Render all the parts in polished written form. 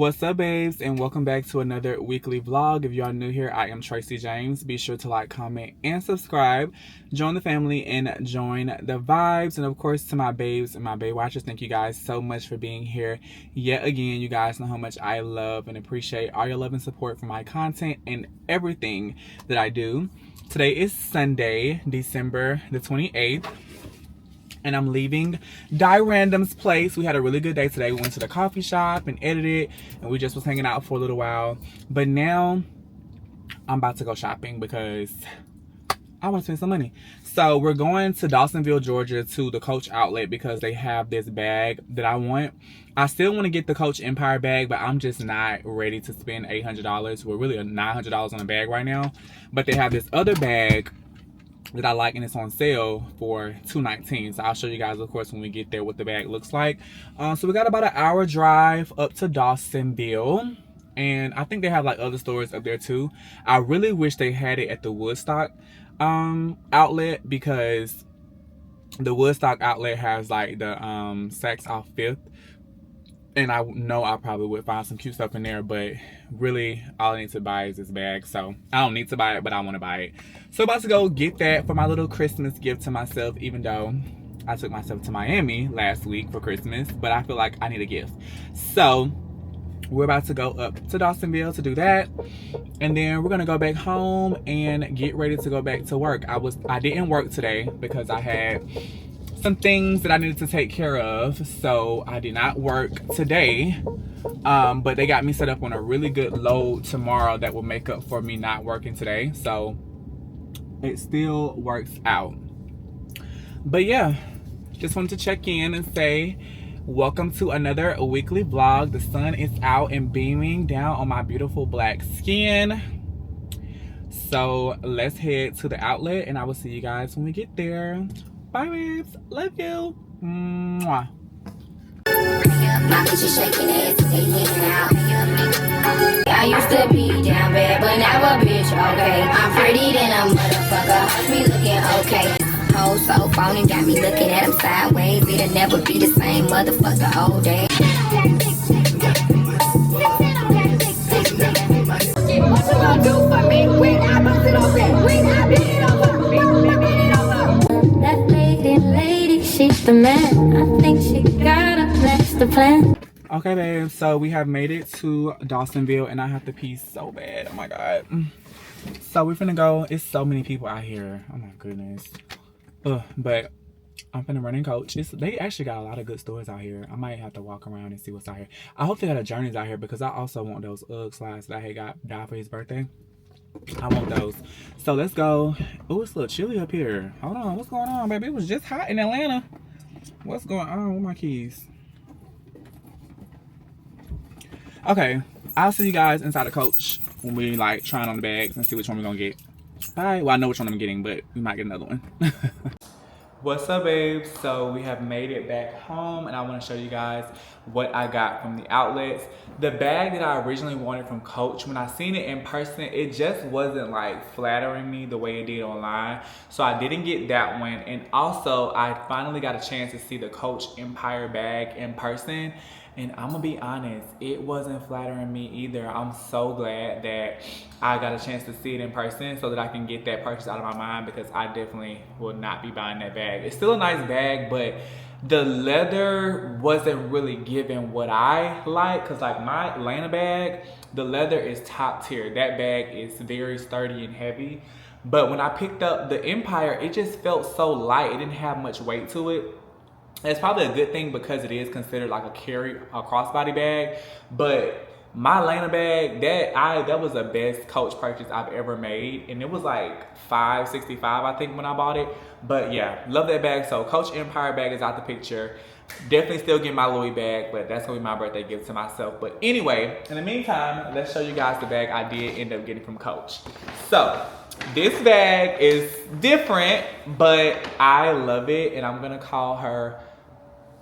What's up, babes, and welcome back to another weekly vlog. If you are new here, I am TracyJvmes. Be sure to like, comment, and subscribe. Join the family and join the vibes. And of course, to my babes and my babe watchers, thank you guys so much for being here yet again. You guys know how much I love and appreciate all your love and support for my content and everything that I do. Today is Sunday, December the 28th. And I'm leaving Die Random's place. We had a really good day today. We went to the coffee shop and edited, and we just was hanging out for a little while. But now I'm about to go shopping because I want to spend some money. So we're going to Dawsonville, Georgia to the Coach outlet because they have this bag that I want. I still want to get the Coach Empire bag, but I'm just not ready to spend $800. We're really $900 on a bag right now. But they have this other bag that I like, and it's on sale for $219. So I'll show you guys, of course, when we get there what the bag looks like. So we got about an hour drive up to Dawsonville, and I think they have like other stores up there too. I really wish they had it at the Woodstock outlet, because the Woodstock outlet has like the Saks off 5th, and I know I probably would find some cute stuff in there, but really all I need to buy is this bag. So I don't need to buy it, but I want to buy it. So about to go get that for my little Christmas gift to myself, even though I took myself to Miami last week for Christmas, but I feel like I need a gift. So we're about to go up to Dawsonville to do that, and then we're gonna go back home and get ready to go back to work. I didn't work today because I had some things that I needed to take care of, so I did not work today. But they got me set up on a really good load tomorrow that will make up for me not working today, so it still works out. But yeah, just wanted to check in and say welcome to another weekly vlog. The sun is out and beaming down on my beautiful black skin. So let's head to the outlet, and I will see you guys when we get there. Bye, babes. Love you. Mwah. I used to be down bad, but now a bitch, okay. I'm pretty than a motherfucker. Me looking okay. Whole so phony got me looking at him sideways. It'll never be the same motherfucker all day. What you gonna do for me when I bust it open? When I beat it over, beat it over. That lady, she's the man. I think she got a master plan. Okay, babe, so we have made it to Dawsonville, and I have to pee so bad. Oh my god. So we're finna go. It's so many people out here. Oh my goodness. But I'm finna run in Coach. They actually got a lot of good stores out here. I might have to walk around and see what's out here. I hope they got a Journeys out here, because I also want those UGG slides that I had got Dad for his birthday. I want those. So let's go. Oh, it's a little chilly up here. Hold on, what's going on, baby? It was just hot in Atlanta. What's going on with my keys? Okay, I'll see you guys inside the Coach when we like trying on the bags and see which one we're gonna get. Bye. Well, I know which one I'm getting, but we might get another one. What's up, babes? So we have made it back home, and I want to show you guys what I got from the outlets. The bag that I originally wanted from Coach, when I seen it in person, it just wasn't like flattering me the way it did online. So I didn't get that one. And also I finally got a chance to see the Coach Empire bag in person. And I'm gonna be honest, it wasn't flattering me either. I'm so glad that I got a chance to see it in person so that I can get that purchase out of my mind, because I definitely will not be buying that bag. It's still a nice bag, but the leather wasn't really giving what I like, because like my Atlanta bag, the leather is top tier. That bag is very sturdy and heavy. But when I picked up the Empire, it just felt so light. It didn't have much weight to it. It's probably a good thing because it is considered like a crossbody bag. But my Atlanta bag, that was the best Coach purchase I've ever made, and it was like $565 I think when I bought it. But yeah, love that bag. So Coach Empire bag is out the picture. Definitely still get my Louis bag, but that's gonna be my birthday gift to myself. But anyway, in the meantime, let's show you guys the bag I did end up getting from Coach. So this bag is different, but I love it, and I'm gonna call her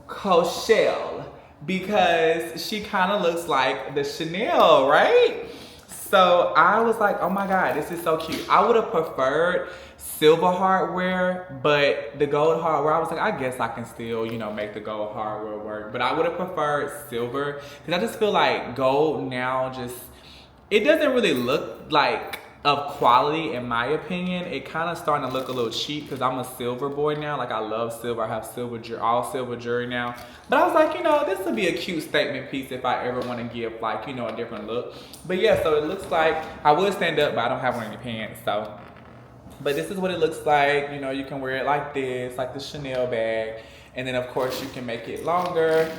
Coachelle, because she kind of looks like the Chanel, right? So I was like, oh my God, this is so cute. I would have preferred silver hardware, but the gold hardware, I was like, I guess I can still, make the gold hardware work. But I would have preferred silver because I just feel like gold now it doesn't really look like of quality in my opinion. It kind of starting to look a little cheap because I'm a silver boy now. Like I love silver. I have all silver jewelry now. But I was like, this would be a cute statement piece if I ever want to give like, a different look. But yeah, so it looks like I would stand up, but I don't have one in your pants. So, but this is what it looks like. You can wear it like this, like the Chanel bag. And then of course you can make it longer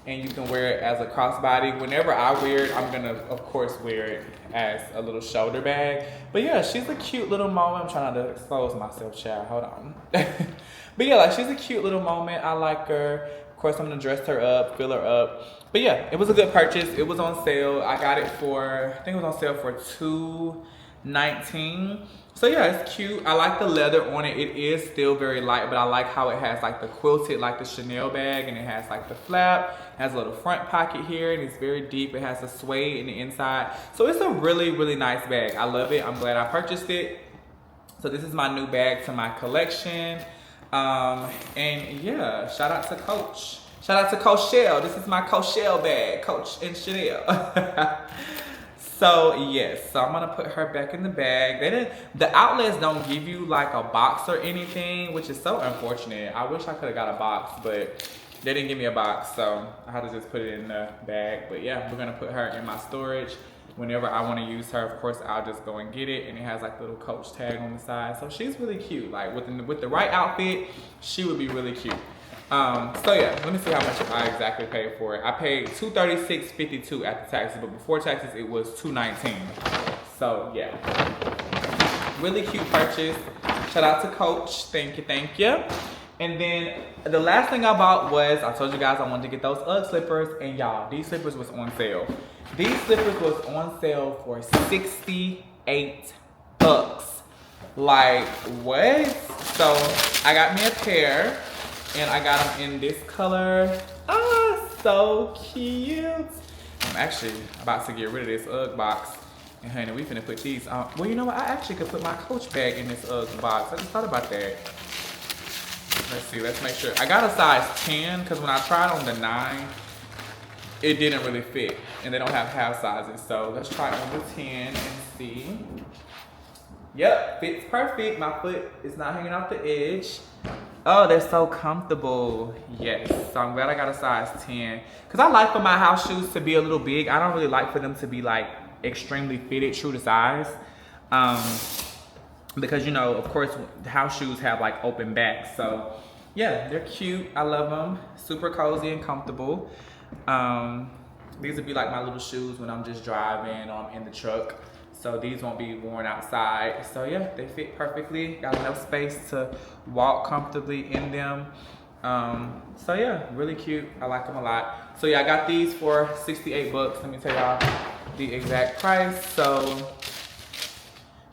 and you can wear it as a crossbody. Whenever I wear it, I'm gonna of course wear it as a little shoulder bag. But yeah, she's a cute little moment. I'm trying not to expose myself, child. Hold on. But yeah, like she's a cute little moment. I like her. Of course, I'm gonna dress her up, fill her up. But yeah, it was a good purchase. It was on sale. I got it for, I think it was on sale for $2.19. So yeah, it's cute. I like the leather on it. It is still very light, but I like how it has like the quilted, like the Chanel bag, and it has like the flap. It has a little front pocket here, and it's very deep. It has a suede in the inside. So it's a really, really nice bag. I love it. I'm glad I purchased it. So this is my new bag to my collection. And yeah, shout out to Coach. Shout out to Coach Shell. This is my Coach Shell bag, Coach and Chanel. So yes, so I'm gonna put her back in the bag. The outlets don't give you like a box or anything, which is so unfortunate. I wish I could have got a box, but they didn't give me a box, so I had to just put it in the bag. But yeah, we're gonna put her in my storage. Whenever I want to use her, of course, I'll just go and get it. And it has like a little Coach tag on the side. So she's really cute. Like with the right outfit, she would be really cute. So yeah, let me see how much I exactly paid for it. I paid $236.52 after taxes, but before taxes, it was $219. So yeah, really cute purchase. Shout out to Coach. Thank you, thank you. And then the last thing I bought was, I told you guys I wanted to get those UGG slippers, and y'all, these slippers was on sale. These slippers was on sale for $68. Like, what? So I got me a pair, and I got them in this color. Ah, so cute. I'm actually about to get rid of this UGG box. And honey, we finna put these on. Well, you know what? I actually could put my Coach bag in this UGG box. I just thought about that. Let's see, let's make sure. I got a size 10 because when I tried on the 9, it didn't really fit. And they don't have half sizes. So let's try on the 10 and see. Yep, fits perfect. My foot is not hanging off the edge. Oh, they're so comfortable. Yes, so I'm glad I got a size 10. Because I like for my house shoes to be a little big. I don't really like for them to be like extremely fitted, true to size. Because, of course, house shoes have like open backs. So yeah, they're cute. I love them. Super cozy and comfortable. These would be like my little shoes when I'm just driving or I'm in the truck. So these won't be worn outside. So yeah, they fit perfectly. Got enough space to walk comfortably in them. So yeah, really cute. I like them a lot. So yeah, I got these for $68. Let me tell y'all the exact price. So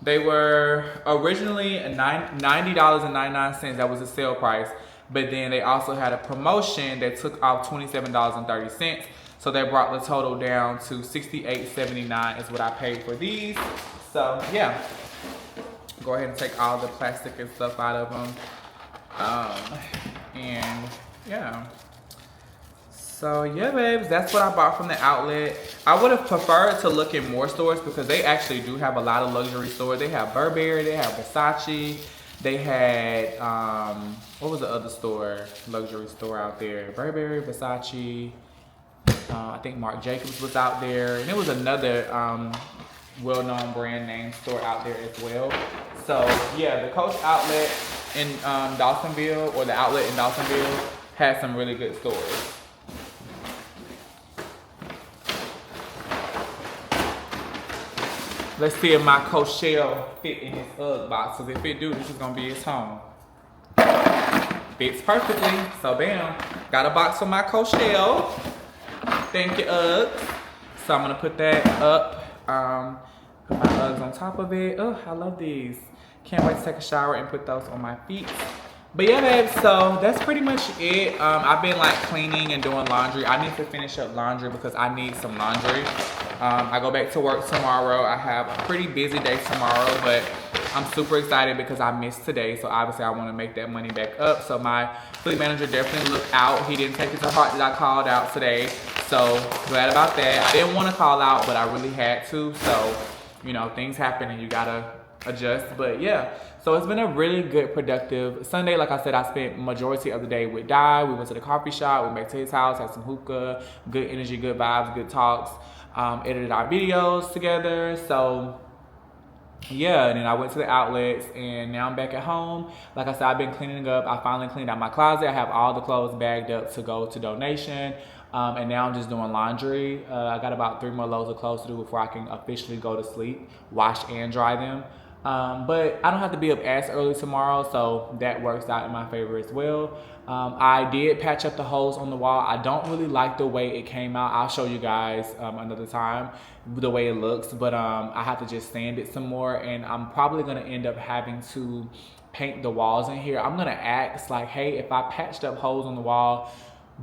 they were originally $90.99. That was the sale price. But then they also had a promotion that took off $27.30. So they brought the total down to $68.79 is what I paid for these. So yeah, go ahead and take all the plastic and stuff out of them. And yeah. So yeah, babes, that's what I bought from the outlet. I would have preferred to look in more stores because they actually do have a lot of luxury stores. They have Burberry, they have Versace, they had, what was the other store, luxury store out there? Burberry, Versace, I think Marc Jacobs was out there. And there was another well-known brand name store out there as well. So yeah, the Coach outlet in Dawsonville, or the outlet in Dawsonville, had some really good stores. Let's see if my Coach shell fit in this UGG box. Because if it do, this is going to be its home. Fits perfectly. So bam. Got a box for my Coach shell. Thank you, UGG. So I'm going to put that up. Put my UGGs on top of it. Oh, I love these. Can't wait to take a shower and put those on my feet. But yeah, babe, so that's pretty much it. I've been like cleaning and doing laundry. I need to finish up laundry because I need some laundry. I go back to work tomorrow. I have a pretty busy day tomorrow, but I'm super excited because I missed today, so obviously I want to make that money back up. So my fleet manager definitely looked out. He didn't take it to heart that I called out today, so glad about that. I didn't want to call out, but I really had to, so you know, things happen and you gotta adjust. But yeah, so it's been a really good, productive Sunday. Like I said, I spent majority of the day with Di. We went to the coffee shop, we went back to his house, had some hookah, good energy, good vibes, good talks, edited our videos together. So yeah, and then I went to the outlets and now I'm back at home. Like I said, I've been cleaning up. I finally cleaned out my closet. I have all the clothes bagged up to go to donation. And now I'm just doing laundry. I got about 3 more loads of clothes to do before I can officially go to sleep, wash and dry them. But I don't have to be up as early tomorrow, so that works out in my favor as well. I did patch up the holes on the wall. I don't really like the way it came out. I'll show you guys another time the way it looks, but I have to just sand it some more, and I'm probably gonna end up having to paint the walls in here. I'm gonna ask like, hey, if I patched up holes on the wall,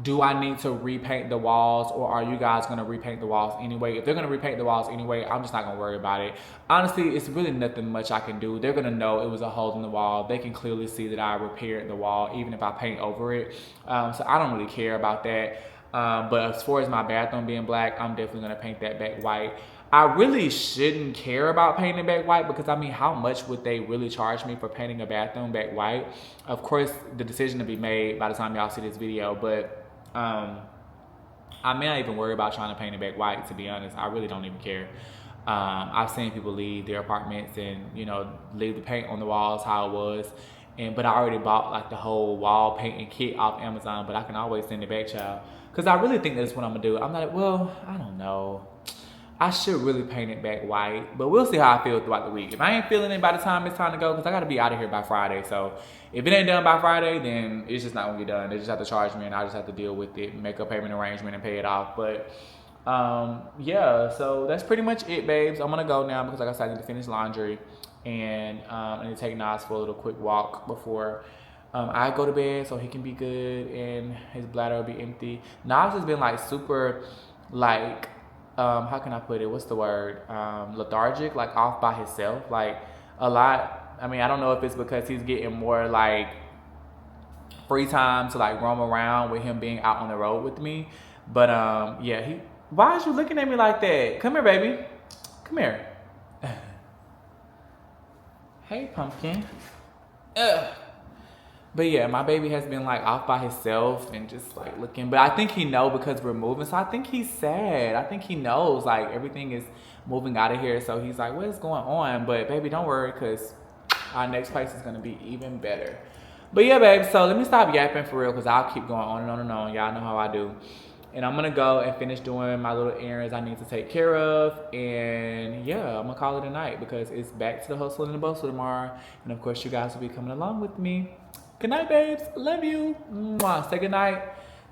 do I need to repaint the walls, or are you guys gonna repaint the walls anyway? If they're gonna repaint the walls anyway, I'm just not gonna worry about it. Honestly, it's really nothing much I can do. They're gonna know it was a hole in the wall. They can clearly see that I repaired the wall, even if I paint over it. So I don't really care about that. But as far as my bathroom being black, I'm definitely gonna paint that back white. I really shouldn't care about painting back white because I mean, how much would they really charge me for painting a bathroom back white? Of course, the decision to be made by the time y'all see this video, but I may not even worry about trying to paint it back white, to be honest. I really don't even care. I've seen people leave their apartments and, you know, leave the paint on the walls how it was. But I already bought like the whole wall painting kit off Amazon, but I can always send it back, child. Because I really think that's what I'm gonna do. I'm like, well, I don't know. I should really paint it back white, but we'll see how I feel throughout the week. If I ain't feeling it by the time it's time to go, because I got to be out of here by Friday. So if it ain't done by Friday, then it's just not going to get done. They just have to charge me and I just have to deal with it, make a payment arrangement and pay it off. But yeah, so that's pretty much it, babes. I'm going to go now because like I said, I need to finish laundry and I need to take Nas for a little quick walk before I go to bed so he can be good and his bladder will be empty. Nas has been like super like, how can I put it? What's the word? Lethargic, like off by himself, like a lot. I mean, I don't know if it's because he's getting more like free time to like roam around with him being out on the road with me. But yeah, why is you looking at me like that? Come here, baby. Come here. Hey, pumpkin. Ugh. But yeah, my baby has been like off by himself and just like looking. But I think he know because we're moving. So I think he's sad. I think he knows like everything is moving out of here. So he's like, what is going on? But baby, don't worry because our next place is going to be even better. But yeah, babe. So let me stop yapping for real because I'll keep going on and on and on. Y'all know how I do. And I'm going to go and finish doing my little errands I need to take care of. And yeah, I'm going to call it a night because it's back to the hustle and the bustle tomorrow. And of course, you guys will be coming along with me. Good night, babes. Love you. Mwah. Say good night.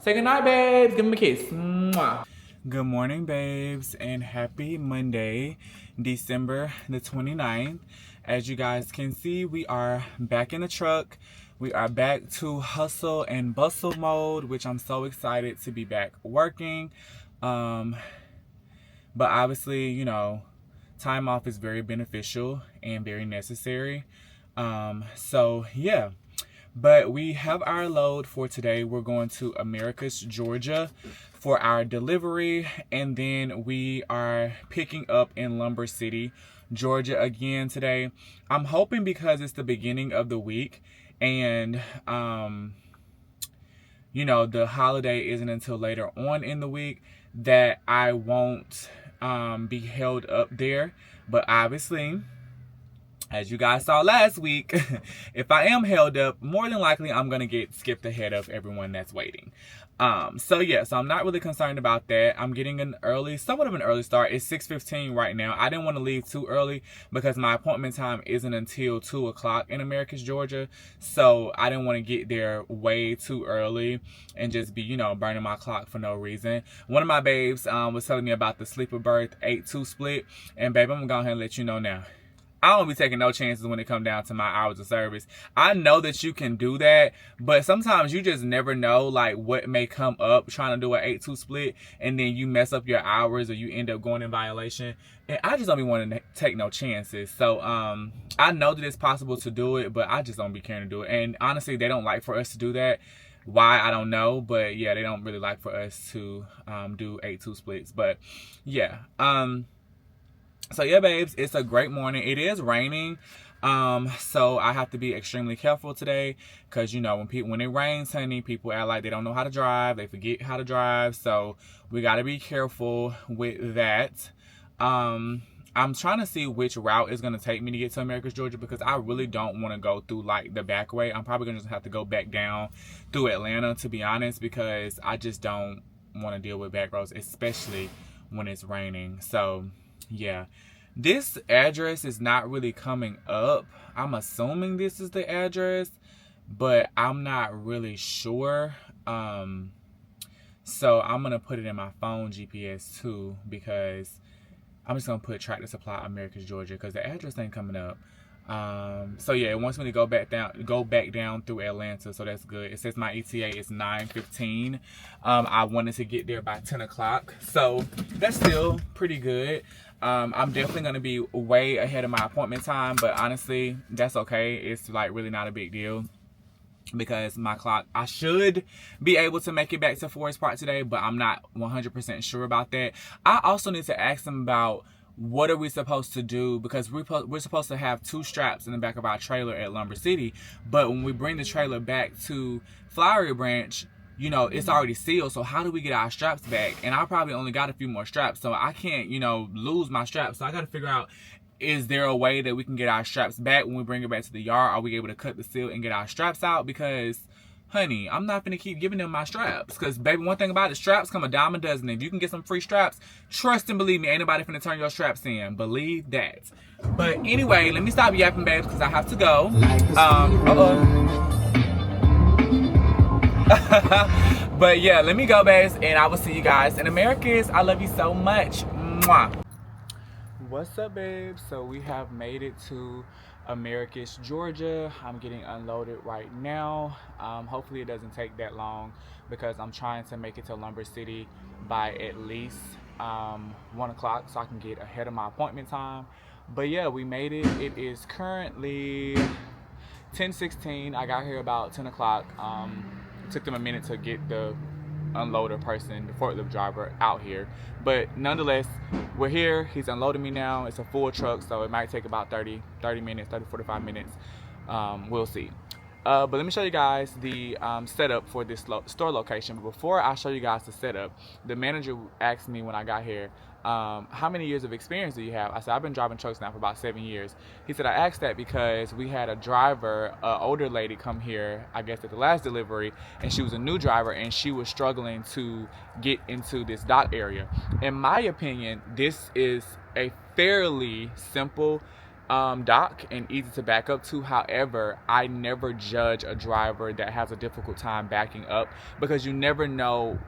Say good night, babes. Give them a kiss. Mwah. Good morning, babes, and happy Monday, December the 29th. As you guys can see, we are back in the truck. We are back to hustle and bustle mode, which I'm so excited to be back working. But obviously, you know, time off is very beneficial and very necessary. So yeah. But we have our load for today. We're going to Americus, Georgia for our delivery. And then we are picking up in Lumber City, Georgia again today. I'm hoping because it's the beginning of the week and, you know, the holiday isn't until later on in the week that I won't be held up there. But obviously, as you guys saw last week, if I am held up, more than likely I'm going to get skipped ahead of everyone that's waiting. So yeah, so I'm not really concerned about that. I'm getting somewhat of an early start. It's 6:15 right now. I didn't want to leave too early because my appointment time isn't until 2 o'clock in Americus, Georgia. So I didn't want to get there way too early and just be, you know, burning my clock for no reason. One of my babes was telling me about the sleeper berth 8-2 split. And babe, I'm going to go ahead and let you know now. I don't be taking no chances when it come down to my hours of service. I know that you can do that, but sometimes you just never know like what may come up trying to do an 8-2 split, and then you mess up your hours or you end up going in violation. And I just don't be wanting to take no chances. So I know that it's possible to do it, but I just don't be caring to do it. And honestly, they don't like for us to do that. Why, I don't know, but yeah, they don't really like for us to do 8-2 splits. But yeah, so yeah, babes, it's a great morning. It is raining, so I have to be extremely careful today, because you know when it rains, honey, people act like they don't know how to drive, they forget how to drive, so we got to be careful with that. I'm trying to see which route is going to take me to get to Americus, Georgia, because I really don't want to go through like the back way. I'm probably going to just have to go back down through Atlanta, to be honest, because I just don't want to deal with back roads, especially when it's raining. So yeah, this address is not really coming up. I'm assuming this is the address, but I'm not really sure. So I'm going to put it in my phone GPS too, because I'm just going to put Tractor Supply Americus, Georgia, because the address ain't coming up. So yeah, it wants me to go back down through Atlanta, so that's good. It says my ETA is 9:15. I wanted to get there by 10 o'clock, so that's still pretty good. I'm definitely going to be way ahead of my appointment time, but honestly, that's okay. It's like really not a big deal, because my clock, I should be able to make it back to Forest Park today, but I'm not 100% sure about that. I also need to ask them about what are we supposed to do, because we're supposed to have 2 straps in the back of our trailer at Lumber City, but when we bring the trailer back to Flowery Branch, you know, it's already sealed, so how do we get our straps back? And I probably only got a few more straps, so I can't, you know, lose my straps. So I got to figure out, is there a way that we can get our straps back when we bring it back to the yard? Are we able to cut the seal and get our straps out? Because, honey, I'm not gonna keep giving them my straps. Because, baby, one thing about it, straps come a dime a dozen. If you can get some free straps, trust and believe me, ain't nobody finna turn your straps in. Believe that. But anyway, let me stop yapping, babes, because I have to go. But yeah, let me go, babes, and I will see you guys in Americus. I love you so much. Mwah. What's up, babes? So we have made it to Americus, Georgia. I'm getting unloaded right now. Hopefully it doesn't take that long, because I'm trying to make it to Lumber City by at least 1 o'clock, so I can get ahead of my appointment time. But yeah, we made it. It is currently 10:16. I got here about 10 o'clock. It took them a minute to get the unloader person, the forklift driver, out here, but nonetheless, we're here. He's unloading me now. It's a full truck, so it might take about 30 minutes, 45 minutes. We'll see. But let me show you guys the setup for this store location. But before I show you guys the setup, the manager asked me when I got here, how many years of experience do you have? I said, I've been driving trucks now for about 7 years. He said, I asked that because we had a driver, an older lady, come here, I guess at the last delivery, and she was a new driver, and she was struggling to get into this dock area. In my opinion, this is a fairly simple dock and easy to back up to. However, I never judge a driver that has a difficult time backing up, because you never know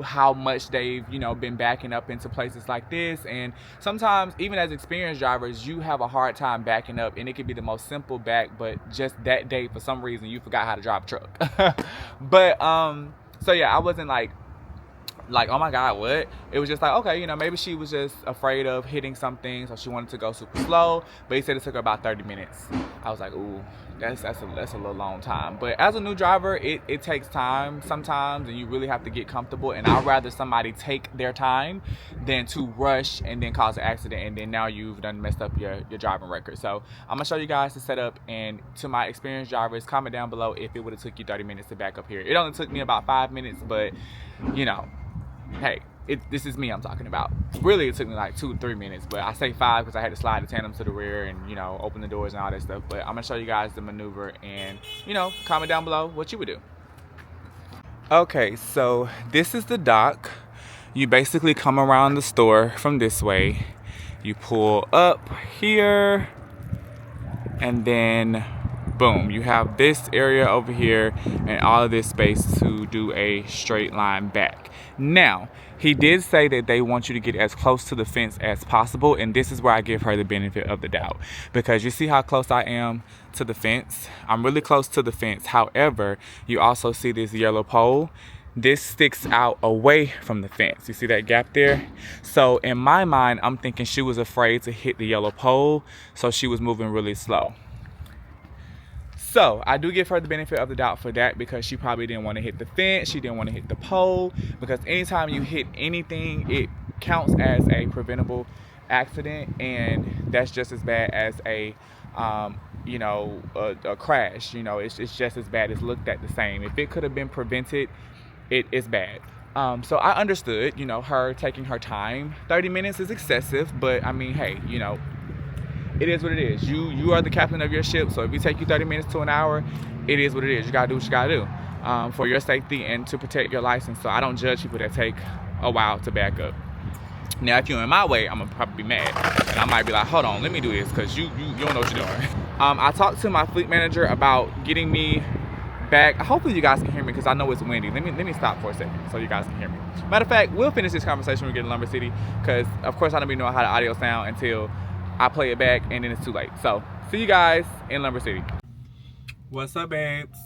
how much they've, you know, been backing up into places like this. And sometimes, even as experienced drivers, you have a hard time backing up, and it could be the most simple back, but just that day for some reason you forgot how to drive a truck. But so yeah, I wasn't like oh my god, what? It was just like, okay, you know, maybe she was just afraid of hitting something, so she wanted to go super slow. But he said it took her about 30 minutes. I was like, ooh, that's a little long time. But as a new driver, it takes time sometimes, and you really have to get comfortable. And I'd rather somebody take their time than to rush and then cause an accident, and then now you've done messed up your driving record. So I'm gonna show you guys the setup, and to my experienced drivers, comment down below if it would have took you 30 minutes to back up here. It only took me about 5 minutes, but you know, hey, this is me I'm talking about. Really, it took me like 2 to 3 minutes, but I say 5 because I had to slide the tandems to the rear and, you know, open the doors and all that stuff. But I'm gonna show you guys the maneuver, and, you know, comment down below what you would do. Okay, so this is the dock. You basically come around the store from this way. You pull up here, and then boom, you have this area over here and all of this space to do a straight line back. Now, he did say that they want you to get as close to the fence as possible, and this is where I give her the benefit of the doubt, because you see how close I am to the fence. I'm really close to the fence. However, you also see this yellow pole. This sticks out away from the fence. You see that gap there? So in my mind, I'm thinking she was afraid to hit the yellow pole, so she was moving really slow. So I do give her the benefit of the doubt for that, because she probably didn't want to hit the fence. She didn't want to hit the pole, because anytime you hit anything, it counts as a preventable accident, and that's just as bad as a crash. It's just as bad. It's looked at the same. If it could have been prevented, it is bad. So I understood, her taking her time. 30 minutes is excessive, but I mean, hey, it is what it is. You are the captain of your ship, so if you take you 30 minutes to an hour, it is what it is. You gotta do what you gotta do for your safety and to protect your license. So I don't judge people that take a while to back up. Now, if you're in my way, I'm gonna probably be mad, and I might be like, hold on, let me do this, because you don't know what you're doing. I talked to my fleet manager about getting me back. Hopefully you guys can hear me, because I know it's windy. Let me stop for a second so you guys can hear me. Matter of fact, we'll finish this conversation when we get in Lumber City, because of course I don't even know how the audio sound until I play it back, and then it's too late. So see you guys in Lumber City. What's up, babes?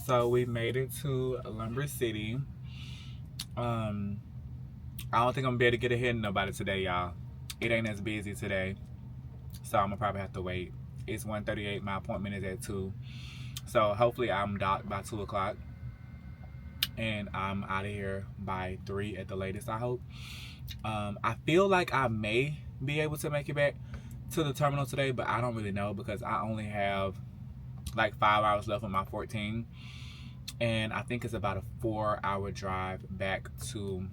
So we made it to Lumber City. I don't think I'm gonna be able to get ahead of nobody today, y'all. It ain't as busy today, so I'm gonna probably have to wait. It's 1:38. My appointment is at 2, so hopefully I'm docked by 2 o'clock, and I'm out of here by 3 at the latest, I hope. I feel like I may be able to make it back to the terminal today, but I don't really know, because I only have like 5 hours left on my 14, and I think it's about a 4-hour drive back to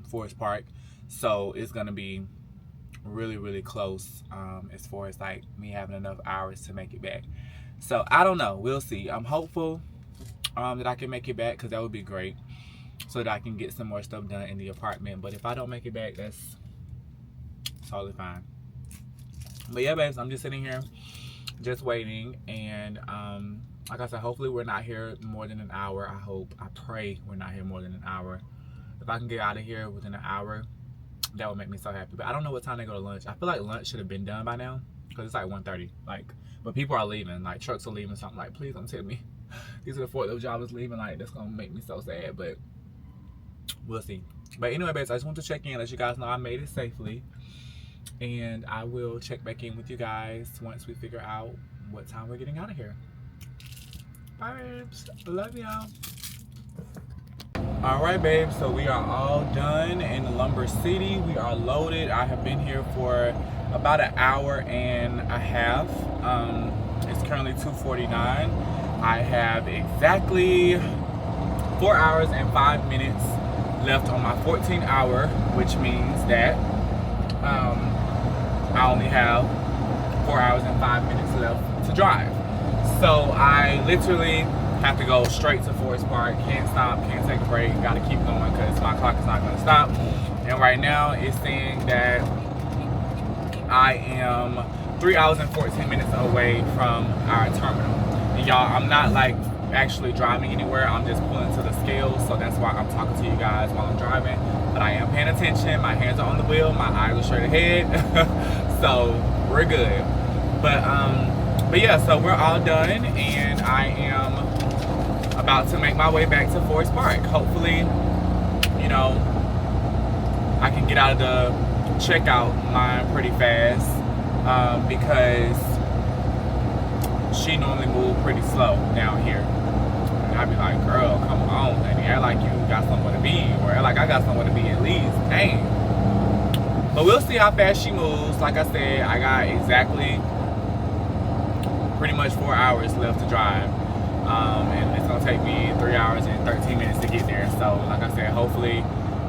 Forest Park, so it's gonna be really close as far as like me having enough hours to make it back. So I don't know, we'll see. I'm hopeful that I can make it back, because that would be great, so that I can get some more stuff done in the apartment. But if I don't make it back, that's totally fine. But yeah, babes, I'm just sitting here just waiting, and like I said, hopefully we're not here more than an hour. I pray we're not here more than an hour. If I can get out of here within an hour, that would make me so happy. But I don't know what time they go to lunch. I feel like lunch should have been done by now, because it's like 1:30. But people are leaving, like trucks are leaving, so I'm like, please don't tell me these are the forklift jobbers leaving. Like, that's gonna make me so sad, but we'll see. But anyway, babes, I just want to check in, let you guys know I made it safely, and I will check back in with you guys once we figure out what time we're getting out of here. Bye, babes. Love y'all. All right, babes, so we are all done in Lumber City. We are loaded. I have been here for about an hour and a half. It's currently 2:49. I have exactly 4 hours and 5 minutes left on my 14-hour, which means that I only have 4 hours and 5 minutes left to drive. So I literally have to go straight to Forest Park. Can't stop, can't take a break, gotta keep going, because my clock is not gonna stop. And right now it's saying that I am 3 hours and 14 minutes away from our terminal. And y'all, I'm not like actually driving anywhere, I'm just pulling to the scales, so that's why I'm talking to you guys while I'm driving. But I am paying attention, my hands are on the wheel, my eyes are straight ahead. So we're good. But yeah, so we're all done, and I am about to make my way back to Forest Park. Hopefully, I can get out of the checkout line pretty fast, because she normally moves pretty slow down here. And I'd be like, girl, come on, lady, act like you got somewhere to be, or act like I got somewhere to be at least. Dang. But we'll see how fast she moves. Like I said, I got exactly pretty much 4 hours left to drive. And it's gonna take me 3 hours and 13 minutes to get there. So like I said, hopefully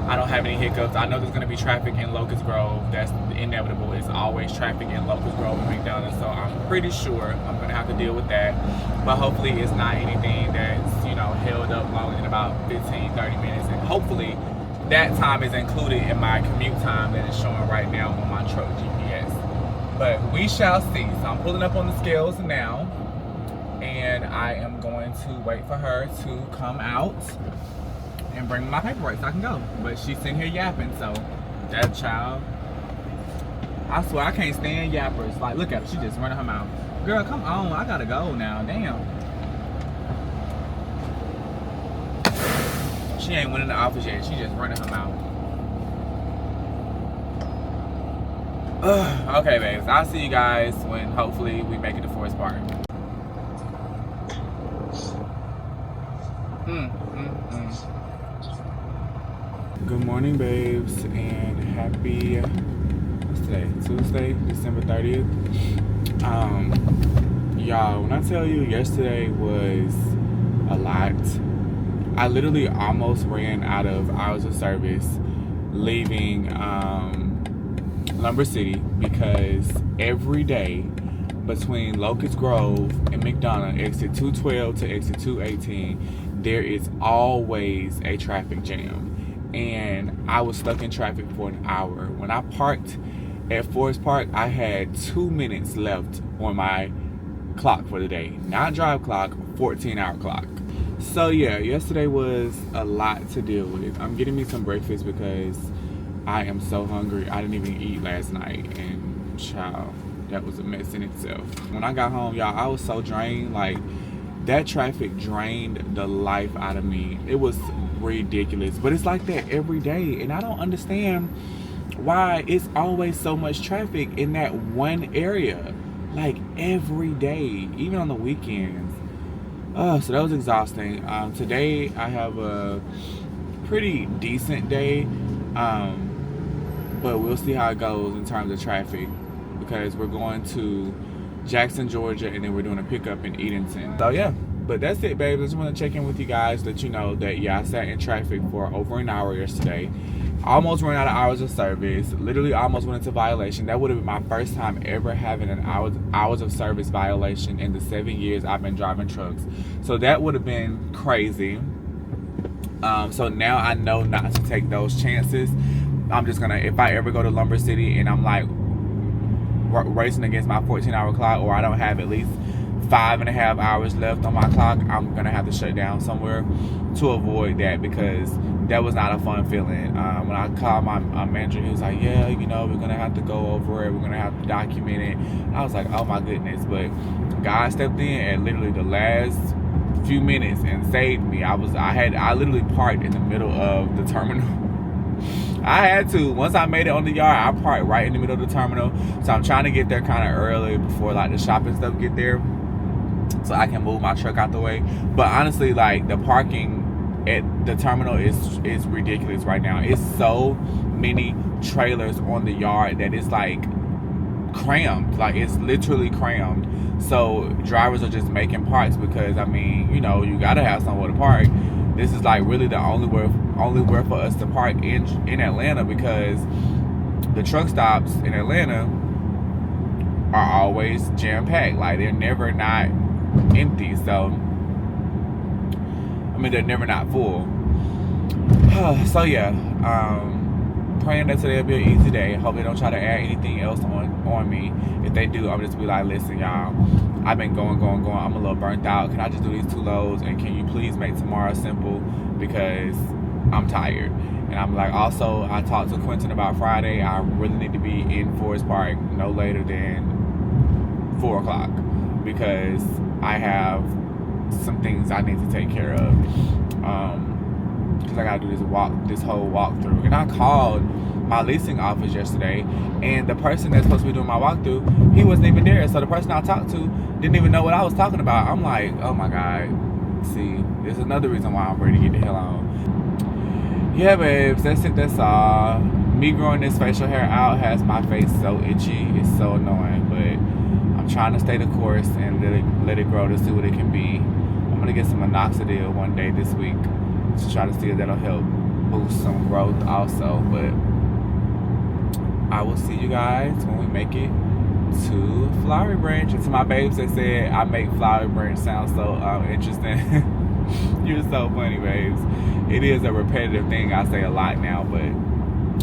I don't have any hiccups. I know there's gonna be traffic in Locust Grove. That's inevitable. It's always traffic in Locust Grove and McDonald's. So I'm pretty sure I'm gonna have to deal with that. But hopefully it's not anything that's, held up longer than about 15, 30 minutes. And hopefully that time is included in my commute time that is showing right now on my truck GPS. But we shall see. So I'm pulling up on the scales now, and I am going to wait for her to come out and bring me my paperwork so I can go. But she's sitting here yapping, so that child, I swear I can't stand yappers. Like, look at her, she just running her mouth. Girl, come on, I gotta go now, damn. She ain't went in the office yet, she just running her mouth. Okay, babes, I'll see you guys when hopefully we make it to Forest Park. Good morning, babes, and happy, what's today? Tuesday, December 30th. Y'all, when I tell you yesterday was a lot, I literally almost ran out of hours of service leaving Lumber City, because every day between Locust Grove and McDonough, exit 212 to exit 218, there is always a traffic jam. And I was stuck in traffic for an hour. When I parked at Forest Park, I had 2 minutes left on my clock for the day. Not drive clock, 14-hour clock. So yeah, yesterday was a lot to deal with. I'm getting me some breakfast because I am so hungry. I didn't even eat last night, and child, that was a mess in itself. When I got home, y'all, I was so drained. Like, that traffic drained the life out of me. It was ridiculous, but it's like that every day, and I don't understand why it's always so much traffic in that one area, like every day, even on the weekends. So that was exhausting. Today I have a pretty decent day, but we'll see how it goes in terms of traffic, because we're going to Jackson, Georgia, and then we're doing a pickup in Edington. So yeah, but that's it, babe. I just want to check in with you guys, let you know that yeah, I sat in traffic for over an hour yesterday. Almost ran out of hours of service. Literally almost went into violation. That would have been my first time ever having an hours of service violation in the 7 years I've been driving trucks. So that would have been crazy. So now I know not to take those chances. I'm just gonna, if I ever go to Lumber City and I'm like racing against my 14-hour clock, or I don't have at least 5.5 hours left on my clock, I'm gonna have to shut down somewhere to avoid that, because that was not a fun feeling. When I called my manager, he was like, yeah, you know, we're gonna have to go over it, we're gonna have to document it. I was like, oh my goodness. But God stepped in at literally the last few minutes and saved me. I literally parked in the middle of the terminal. I had to. Once I made it on the yard, I parked right in the middle of the terminal. So I'm trying to get there kind of early before like the shopping stuff get there, so I can move my truck out the way. But honestly, like, the parking at the terminal is ridiculous right now. It's so many trailers on the yard that it's like crammed. Like, it's literally crammed. So drivers are just making parks, because I mean, you know, you gotta have somewhere to park. This is like really the only where for us to park in Atlanta, because the truck stops in Atlanta are always jam-packed. Like, they're never not empty. So I mean, they're never not full. So yeah, praying that today will be an easy day. Hope they don't try to add anything else on me. If they do, I'm just be like, listen, y'all, I've been going. I'm a little burnt out. Can I just do these 2 loads? And can you please make tomorrow simple, because I'm tired. And I'm like, also, I talked to Quentin about Friday. I really need to be in Forest Park no later than 4 o'clock, because I have some things I need to take care of. Because I gotta do this whole walkthrough. And I called my leasing office yesterday, and the person that's supposed to be doing my walkthrough, he wasn't even there. So the person I talked to didn't even know what I was talking about. I'm like, oh my God. See, there's another reason why I'm ready to get the hell on. Yeah, babes, that's it. That's all. Me growing this facial hair out has my face so itchy. It's so annoying, but I'm trying to stay the course and let it grow to see what it can be. I'm gonna get some minoxidil one day this week to try to see if that'll help boost some growth also. But I will see you guys when we make it to Flowery Branch. And to my babes that said I make Flowery Branch sound so interesting. You're so funny, babes. It is a repetitive thing I say a lot now, but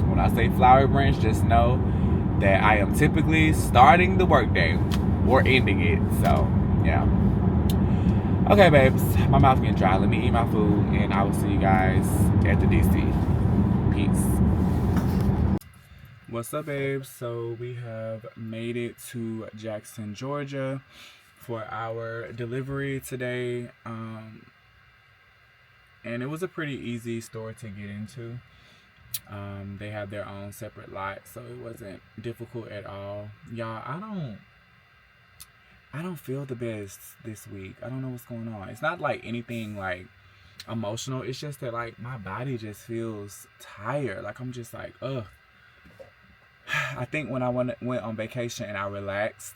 when I say Flowery Branch, just know that I am typically starting the workday or ending it. So, yeah. Okay, babes, my mouth's getting dry. Let me eat my food, and I will see you guys at the DC. Peace. What's up, babes? So we have made it to Jackson, Georgia for our delivery today. And it was a pretty easy store to get into. They have their own separate lot, so it wasn't difficult at all. Y'all, I don't feel the best this week. I don't know what's going on. It's not like anything like emotional. It's just that like my body just feels tired. Like I'm just like, ugh. I think when I went on vacation and I relaxed,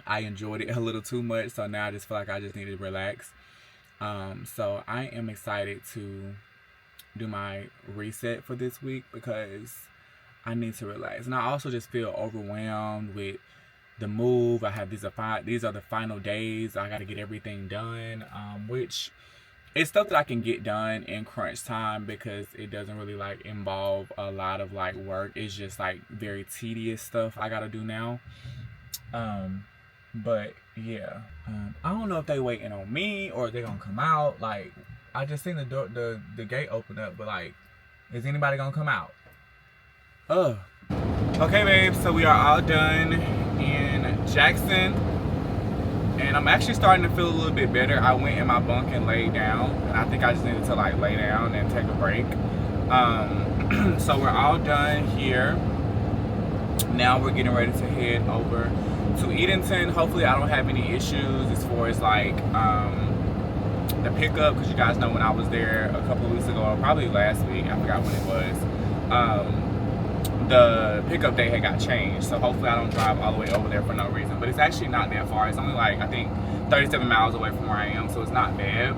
I enjoyed it a little too much. So now I just feel like I just need to relax. So I am excited to do my reset for this week because I need to relax. And I also just feel overwhelmed with the move. I have these are the final days. I got to get everything done, which is stuff that I can get done in crunch time because it doesn't really like involve a lot of like work. It's just like very tedious stuff I got to do now. But yeah, I don't know if they waiting on me or if they gonna come out. Like I just seen the door, the gate open up, but like, is anybody gonna come out? Okay, babe. So we are all done in Jackson, and I'm actually starting to feel a little bit better. I went in my bunk and laid down, and I think I just needed to like lay down and take a break. So we're all done here. Now we're getting ready to head over to Edington. Hopefully I don't have any issues as far as like the pickup, because you guys know when I was there a couple of weeks ago, or probably last week, I forgot when it was, the pickup day had got changed. So hopefully I don't drive all the way over there for no reason. But it's actually not that far. It's only like I think 37 miles away from where I am, so it's not bad.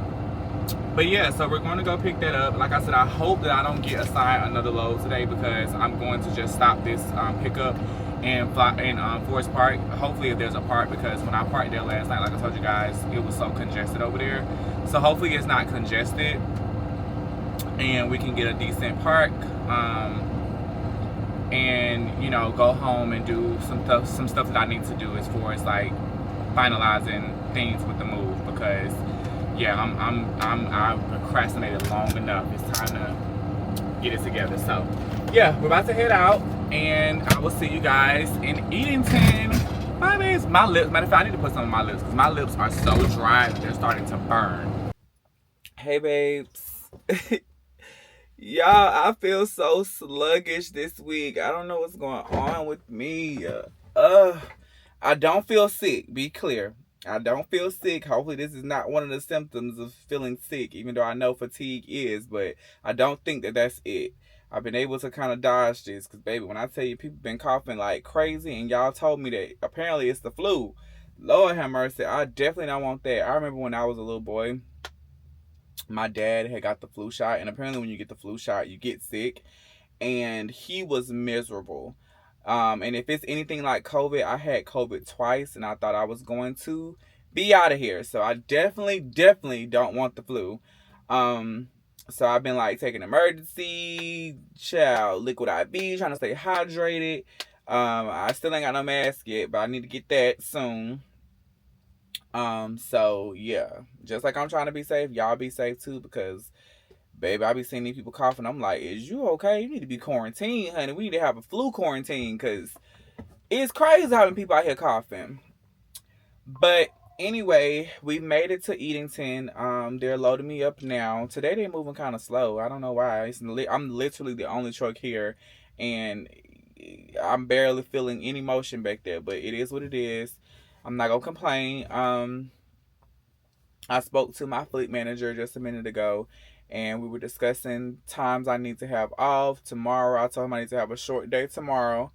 But yeah, so we're going to go pick that up. Like I said, I hope that I don't get assigned another load today because I'm going to just stop this pickup and fly in Forest Park. Hopefully if there's a park, because when I parked there last night, like I told you guys, it was so congested over there. So hopefully it's not congested and we can get a decent park and, you know, go home and do some stuff that I need to do as far as like finalizing things with the move, because yeah, I've procrastinated long enough. It's time to get it together. So yeah, we're about to head out, and I will see you guys in Edington. My lips, matter of fact, I need to put some on my lips because my lips are so dry that they're starting to burn. Hey babes. Y'all, I feel so sluggish this week. I don't know what's going on with me. I don't feel sick, be clear. I don't feel sick. Hopefully this is not one of the symptoms of feeling sick, even though I know fatigue is, but I don't think that that's it. I've been able to kind of dodge this because, baby, when I tell you people been coughing like crazy and y'all told me that apparently it's the flu, Lord have mercy, I definitely don't want that. I remember when I was a little boy, my dad had got the flu shot, and apparently when you get the flu shot, you get sick, and he was miserable. And if it's anything like COVID, I had COVID twice, and I thought I was going to be out of here. So I definitely don't want the flu. So I've been like taking emergency, liquid IV, trying to stay hydrated. I still ain't got no mask yet, but I need to get that soon. So yeah, just like I'm trying to be safe, y'all be safe too, because baby, I be seeing these people coughing. I'm like, is you okay? You need to be quarantined, honey. We need to have a flu quarantine because it's crazy having people out here coughing. But anyway, we made it to Edington. They're loading me up now. Today they're moving kind of slow. I don't know why. I'm literally the only truck here, and I'm barely feeling any motion back there. But it is what it is. I'm not gonna complain. I spoke to my fleet manager just a minute ago, and we were discussing times I need to have off tomorrow. I told him I need to have a short day tomorrow.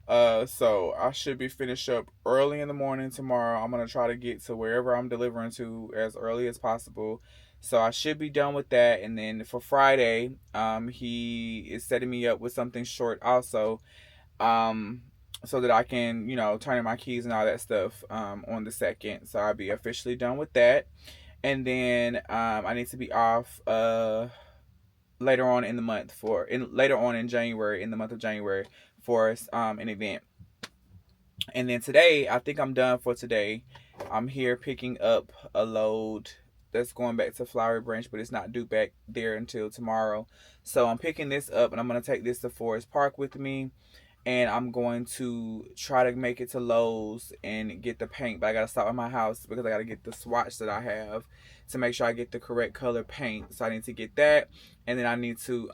So I should be finished up early in the morning tomorrow. I'm going to try to get to wherever I'm delivering to as early as possible. So I should be done with that. And then for Friday, he is setting me up with something short also, so that I can, turn in my keys and all that stuff, on the 2nd. So I'll be officially done with that. And then, I need to be off, later on in the month in the month of January for an event. And then today, I think I'm done for today. I'm here picking up a load that's going back to Flowery Branch, but it's not due back there until tomorrow. So I'm picking this up, and I'm going to take this to Forest Park with me. And I'm going to try to make it to Lowe's and get the paint. But I got to stop at my house because I got to get the swatch that I have to make sure I get the correct color paint. So I need to get that. And then I need to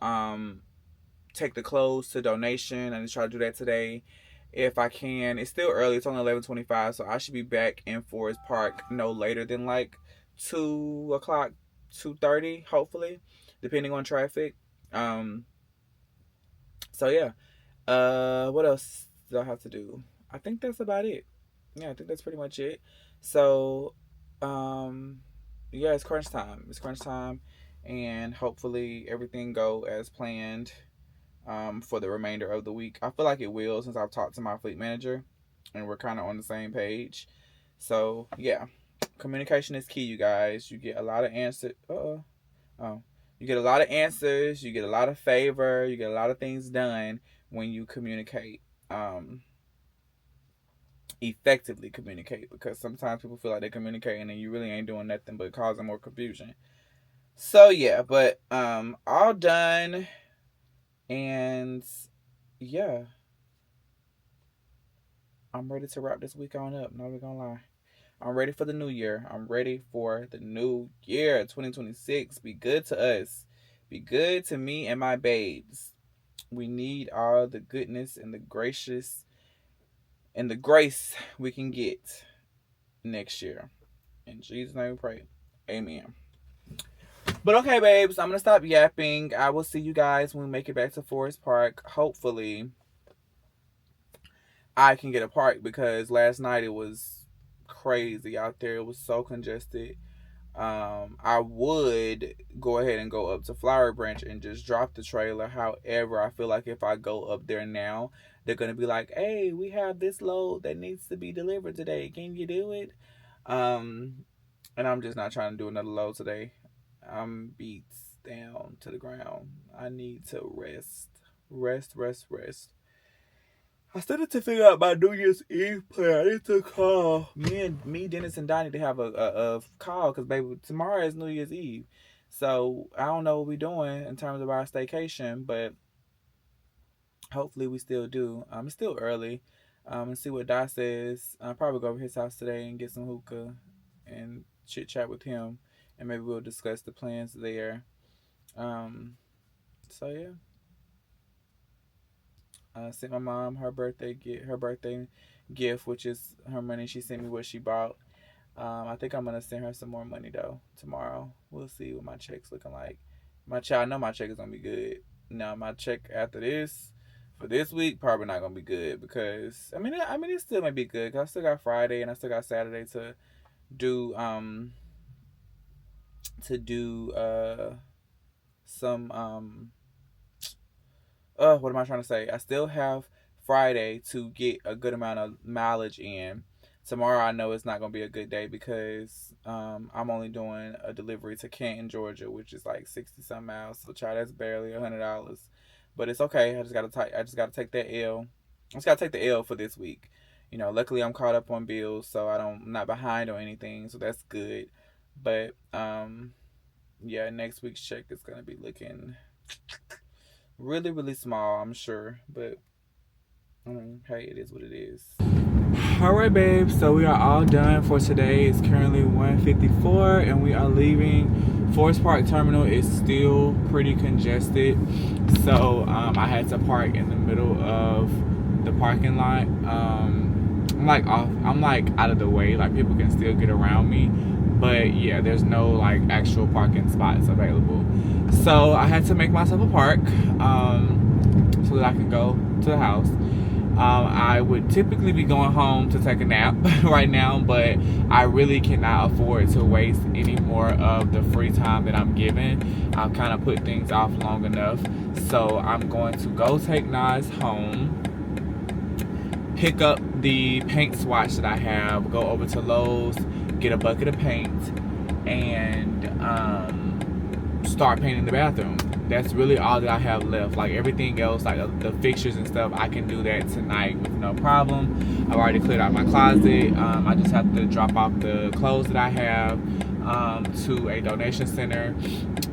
take the clothes to donation. I need to try to do that today if I can. It's still early. It's only 11:25, so I should be back in Forest Park no later than like 2 o'clock, 2:30, hopefully, depending on traffic. So yeah. What else do I have to do? I think that's about it. Yeah, I think that's pretty much it. So, yeah, it's crunch time. It's crunch time, and hopefully everything go as planned. For the remainder of the week. I feel like it will, since I've talked to my fleet manager and we're kind of on the same page. So yeah, communication is key, you guys. You get a lot of answers. You get a lot of answers. You get a lot of favor. You get a lot of things done when you communicate. Effectively communicate, because sometimes people feel like they're communicating and you really ain't doing nothing but causing more confusion. So yeah, but all done. And yeah, I'm ready to wrap this week on up. Not even gonna lie. I'm ready for the new year. I'm ready for the new year, 2026. Be good to us. Be good to me and my babes. We need all the goodness and the gracious and the grace we can get next year. In Jesus' name we pray. Amen. But okay, babes, I'm going to stop yapping. I will see you guys when we make it back to Forest Park. Hopefully, I can get a park, because last night it was crazy out there. It was so congested. I would go ahead and go up to Flowery Branch and just drop the trailer. However, I feel like if I go up there now, they're going to be like, hey, we have this load that needs to be delivered today. Can you do it? And I'm just not trying to do another load today. I'm beat down to the ground. I need to rest. I still need to figure out my New Year's Eve plan. I need to call me, Dennis, and Donnie to have a call, because baby, tomorrow is New Year's Eve. So I don't know what we're doing in terms of our staycation, but hopefully we still do. It's still early. And see what Doc says. I'll probably go over his house today and get some hookah and chit chat with him. And maybe we'll discuss the plans there. So yeah. I sent my mom her birthday gift, which is her money. She sent me what she bought. I think I'm gonna send her some more money though tomorrow. We'll see what my check's looking like. I know my check is gonna be good. Now my check after this for this week probably not gonna be good, because I mean it still might be good, because I still got Friday and I still got Saturday to do some what am I trying to say? I still have Friday to get a good amount of mileage in. Tomorrow I know it's not going to be a good day, because I'm only doing a delivery to Canton, Georgia, which is like 60-some miles. So child, that's barely $100. But it's okay. I just got to take that L. I just got to take the L for this week. You know, luckily I'm caught up on bills, so I'm not behind on anything, so that's good. But yeah, next week's check is going to be looking really, really small, I'm sure. But hey, it is what it is. Alright, babes, so we are all done for today. It's currently 1:54 and we are leaving. Forest Park Terminal is still pretty congested, so I had to park in the middle of the parking lot. I'm like out of the way, like people can still get around me, but yeah, there's no like actual parking spots available. So I had to make myself a park so that I can go to the house. I would typically be going home to take a nap right now, but I really cannot afford to waste any more of the free time that I'm given. I've kind of put things off long enough, so I'm going to go take Nas home, pick up the paint swatch that I have, go over to Lowe's, get a bucket of paint, and start painting the bathroom. that's really all that I have left. Like everything else, like the fixtures and stuff, I can do that tonight with no problem. I've already cleared out my closet. I just have to drop off the clothes that I have to a donation center.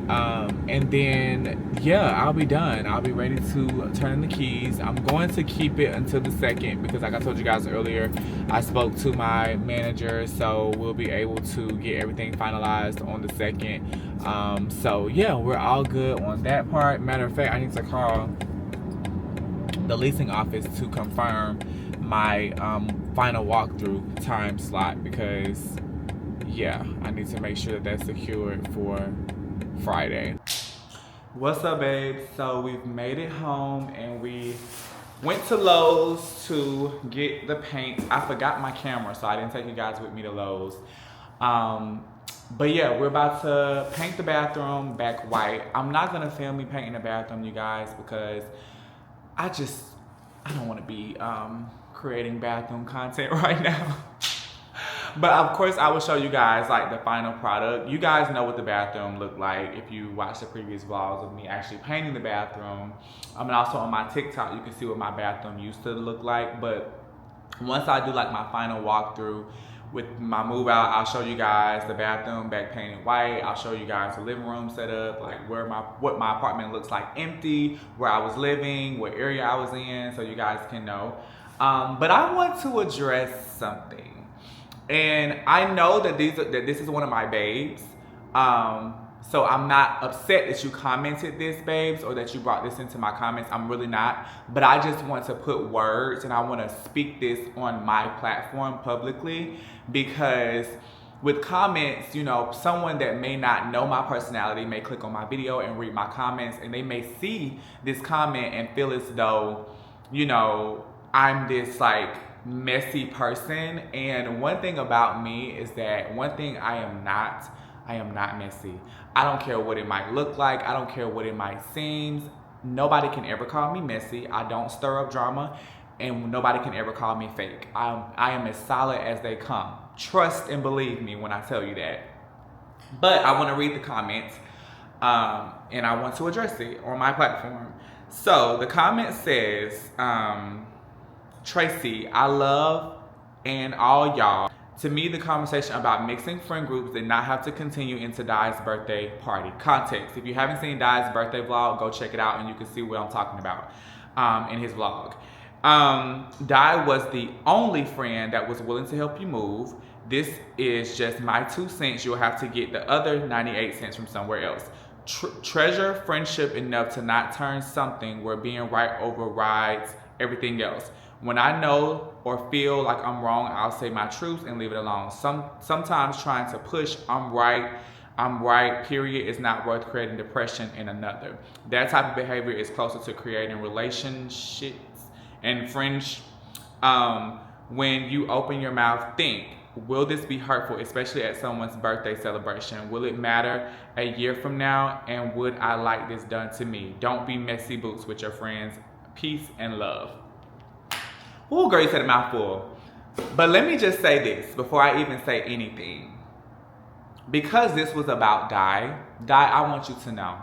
And then, yeah, I'll be done. I'll be ready to turn in the keys. I'm going to keep it until the 2nd because, like I told you guys earlier, I spoke to my manager, so we'll be able to get everything finalized on the 2nd. So, yeah, we're all good on that part. Matter of fact, I need to call the leasing office to confirm my final walkthrough time slot because, yeah, I need to make sure that that's secured for Friday. What's up, babe? So we've made it home and we went to Lowe's to get the paint. I forgot my camera, so I didn't take you guys with me to Lowe's. But yeah, we're about to paint the bathroom back white. I'm not gonna film me painting the bathroom, you guys, because I don't want to be creating bathroom content right now. But of course, I will show you guys like the final product. You guys know what the bathroom looked like if you watched the previous vlogs of me actually painting the bathroom. And also on my TikTok, you can see what my bathroom used to look like. But once I do like my final walkthrough with my move out, I'll show you guys the bathroom back painted white. I'll show you guys the living room set up, like what my apartment looks like empty, where I was living, what area I was in, so you guys can know. But I want to address something. And I know that this is one of my babes. So I'm not upset that you commented this, babes, or that you brought this into my comments. I'm really not. But I just want to put words and I want to speak this on my platform publicly because with comments, you know, someone that may not know my personality may click on my video and read my comments and they may see this comment and feel as though, you know, I'm this like messy person. And one thing about me is that one thing I am not messy. I don't care what it might look like. I don't care what it might seem. Nobody can ever call me messy. I don't stir up drama and nobody can ever call me fake. I am as solid as they come. Trust and believe me when I tell you that. But I want to read the comments and I want to address it on my platform. So the comment says, Tracy, I love and all y'all. To me, the conversation about mixing friend groups did not have to continue into Di's birthday party. Context, if you haven't seen Di's birthday vlog, go check it out and you can see what I'm talking about in his vlog. Di was the only friend that was willing to help you move. This is just my 2 cents. You'll have to get the other 98 cents from somewhere else. Treasure friendship enough to not turn something where being right overrides everything else. When I know or feel like I'm wrong, I'll say my truth and leave it alone. Sometimes trying to push I'm right, period, is not worth creating depression in another. That type of behavior is closer to creating relationships and friends. When you open your mouth, think, will this be hurtful, especially at someone's birthday celebration? Will it matter a year from now? And would I like this done to me? Don't be messy boots with your friends. Peace and love. Oh, girl, you said a mouthful. But let me just say this before I even say anything. Because this was about Di, I want you to know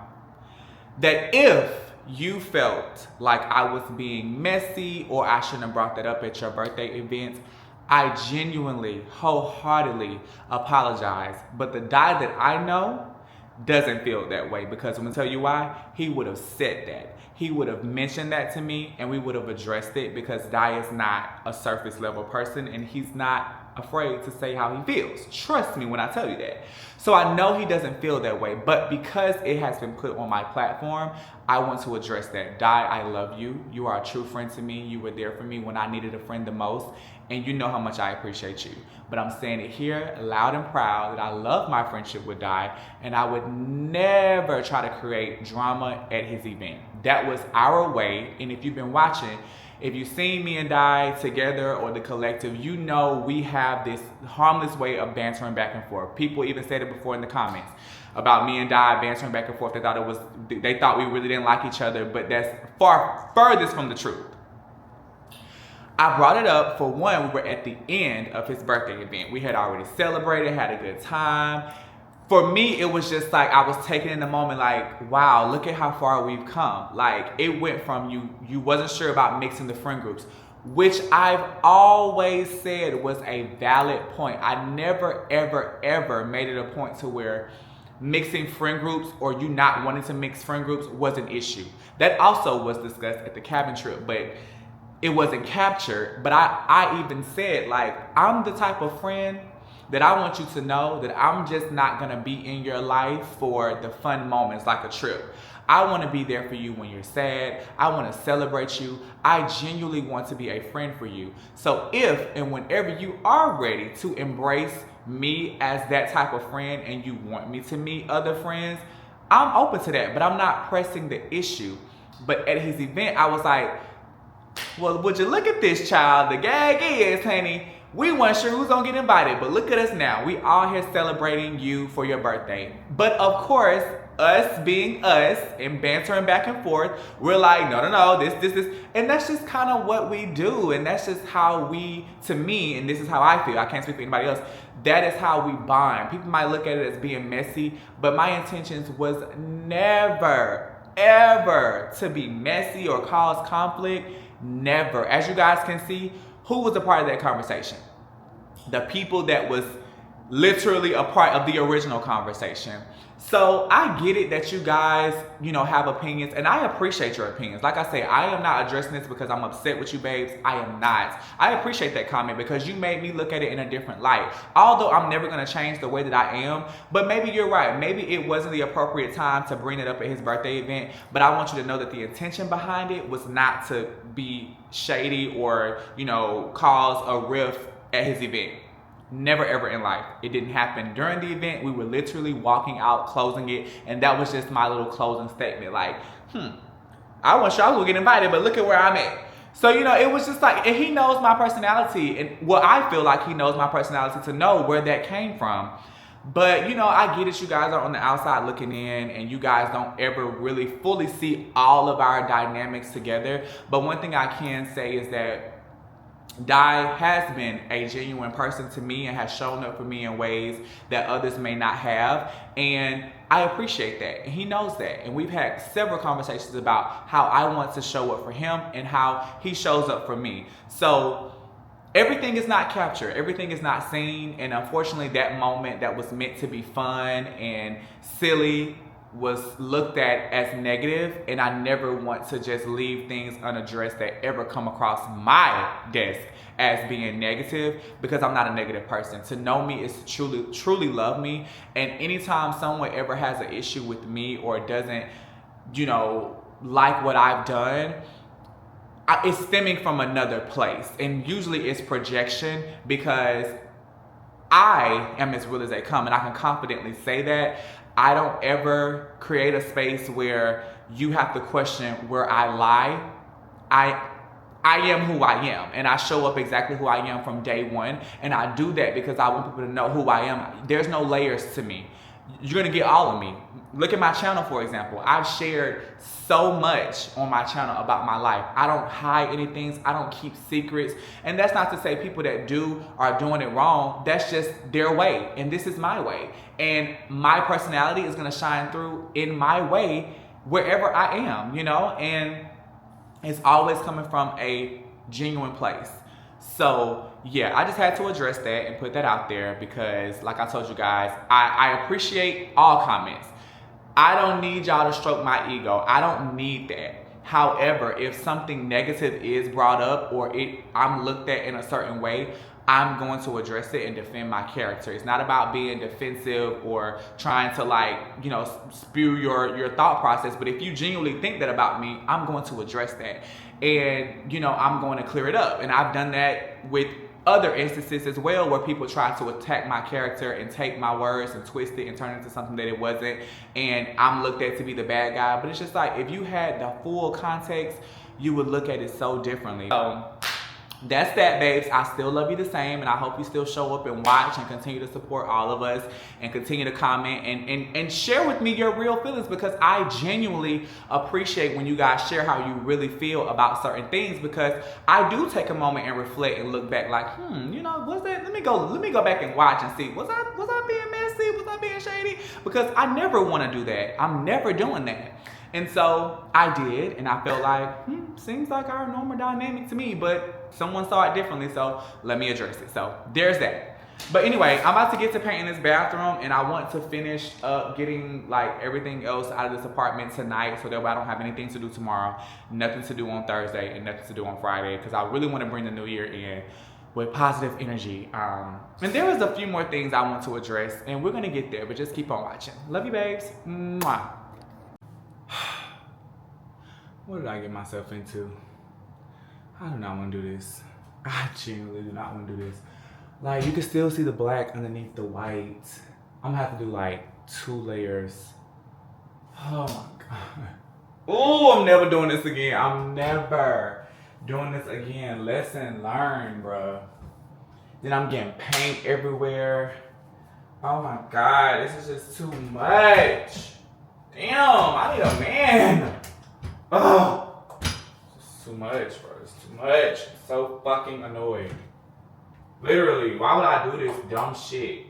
that if you felt like I was being messy or I shouldn't have brought that up at your birthday event, I genuinely, wholeheartedly apologize. But the Di that I know doesn't feel that way, because I'm gonna tell you why. He would have said that. He would have mentioned that to me and we would have addressed it, because Di is not a surface level person and he's not afraid to say how he feels. Trust me when I tell you that. So I know he doesn't feel that way, but because it has been put on my platform, I want to address that. Di, I love you. You are a true friend to me. You were there for me when I needed a friend the most, and you know how much I appreciate you. But I'm saying it here loud and proud that I love my friendship with Di, and I would never try to create drama at his event. That was our way, and if you've been watching, if you've seen me and Di together or the collective, you know we have this harmless way of bantering back and forth. People even said it before in the comments about me and Di bantering back and forth. They thought we really didn't like each other, but that's far furthest from the truth. I brought it up for one, we were at the end of his birthday event. We had already celebrated, had a good time. for me, it was just like I was taken in the moment, like, wow, look at how far we've come. Like, it went from you wasn't sure about mixing the friend groups, which I've always said was a valid point. I never, ever, ever made it a point to where mixing friend groups or you not wanting to mix friend groups was an issue. That also was discussed at the cabin trip, but it wasn't captured. But I even said, like, I'm the type of friend that I want you to know that I'm just not gonna be in your life for the fun moments like a trip. I want to be there for you when you're sad. I want to celebrate you. I genuinely want to be a friend for you. So if and whenever you are ready to embrace me as that type of friend and you want me to meet other friends, I'm open to that, but I'm not pressing the issue. But at his event, I was like, well, would you look at this, child? The gag is, honey, we weren't sure who's gonna get invited, but look at us now. We all here celebrating you for your birthday. But of course, us being us and bantering back and forth, we're like, no, this. And that's just kind of what we do. And that's just how we, to me, and this is how I feel, I can't speak for anybody else, that is how we bond. People might look at it as being messy, but my intentions was never, ever to be messy or cause conflict. Never. As you guys can see, who was a part of that conversation? The people that was literally a part of the original conversation. So I get it that you guys, have opinions, and I appreciate your opinions. Like I say, I am not addressing this because I'm upset with you, babes. I am not. I appreciate that comment because you made me look at it in a different light. Although I'm never going to change the way that I am, but maybe you're right. Maybe it wasn't the appropriate time to bring it up at his birthday event, but I want you to know that the intention behind it was not to be shady or, cause a rift at his event. Never ever in life. It didn't happen during the event. We were literally walking out, closing it, and that was just my little closing statement. Like, I wasn't sure I was gonna get invited, but look at where I'm at. So, it was just like, and he knows my personality, and I feel like he knows my personality to know where that came from. But, I get it, you guys are on the outside looking in, and you guys don't ever really fully see all of our dynamics together. But one thing I can say is that Di has been a genuine person to me and has shown up for me in ways that others may not have, and I appreciate that, and he knows that. And we've had several conversations about how I want to show up for him and how he shows up for me. So everything is not captured, everything is not seen, and unfortunately that moment that was meant to be fun and silly was looked at as negative, and I never want to just leave things unaddressed that ever come across my desk as being negative, because I'm not a negative person. To know me is to truly love me, and anytime someone ever has an issue with me or doesn't, like what I've done, it's stemming from another place, and usually it's projection, because I am as real as they come, and I can confidently say that. I don't ever create a space where you have to question where I lie. I am who I am, and I show up exactly who I am from day one, and I do that because I want people to know who I am. There's no layers to me. You're gonna get all of me. Look at my channel, for example. I've shared so much on my channel about my life. I don't hide anything. I don't keep secrets. And that's not to say people that do are doing it wrong. That's just their way, and this is my way. And my personality is gonna shine through in my way wherever I am, and it's always coming from a genuine place. So yeah, I just had to address that and put that out there because, like I told you guys, I appreciate all comments. I don't need y'all to stroke my ego. I don't need that. However, if something negative is brought up or I'm looked at in a certain way, I'm going to address it and defend my character. It's not about being defensive or trying to spew your thought process. But if you genuinely think that about me, I'm going to address that. And, I'm going to clear it up. And I've done that with other instances as well, where people try to attack my character and take my words and twist it and turn it into something that it wasn't. And I'm looked at to be the bad guy. But it's just like, if you had the full context, you would look at it so differently. So that's that, babes. I still love you the same, and I hope you still show up and watch and continue to support all of us and continue to comment and share with me your real feelings, because I genuinely appreciate when you guys share how you really feel about certain things, because I do take a moment and reflect and look back like, what's that? Let me go back and watch and see. Was I being messy? Was I being shady? Because I never want to do that. I'm never doing that. And so I did, and I felt like, seems like our normal dynamic to me, but someone saw it differently, so let me address it. So there's that. But anyway, I'm about to get to painting this bathroom, and I want to finish up getting like everything else out of this apartment tonight, so that way I don't have anything to do tomorrow, nothing to do on Thursday, and nothing to do on Friday, because I really want to bring the new year in with positive energy. And there was a few more things I want to address, and we're gonna get there, but just keep on watching. Love you, babes. Mwah. What did I get myself into? I do not want to do this. I genuinely do not want to do this. Like, you can still see the black underneath the white. I'm gonna have to do like 2 layers. Oh my God. Oh, I'm never doing this again. I'm never doing this again. Lesson learned, bro. Then I'm getting paint everywhere. Oh my God, this is just too much. Damn, I need a man. Oh, it's too much, bro. It's too much. I'm so fucking annoyed. Literally, why would I do this dumb shit?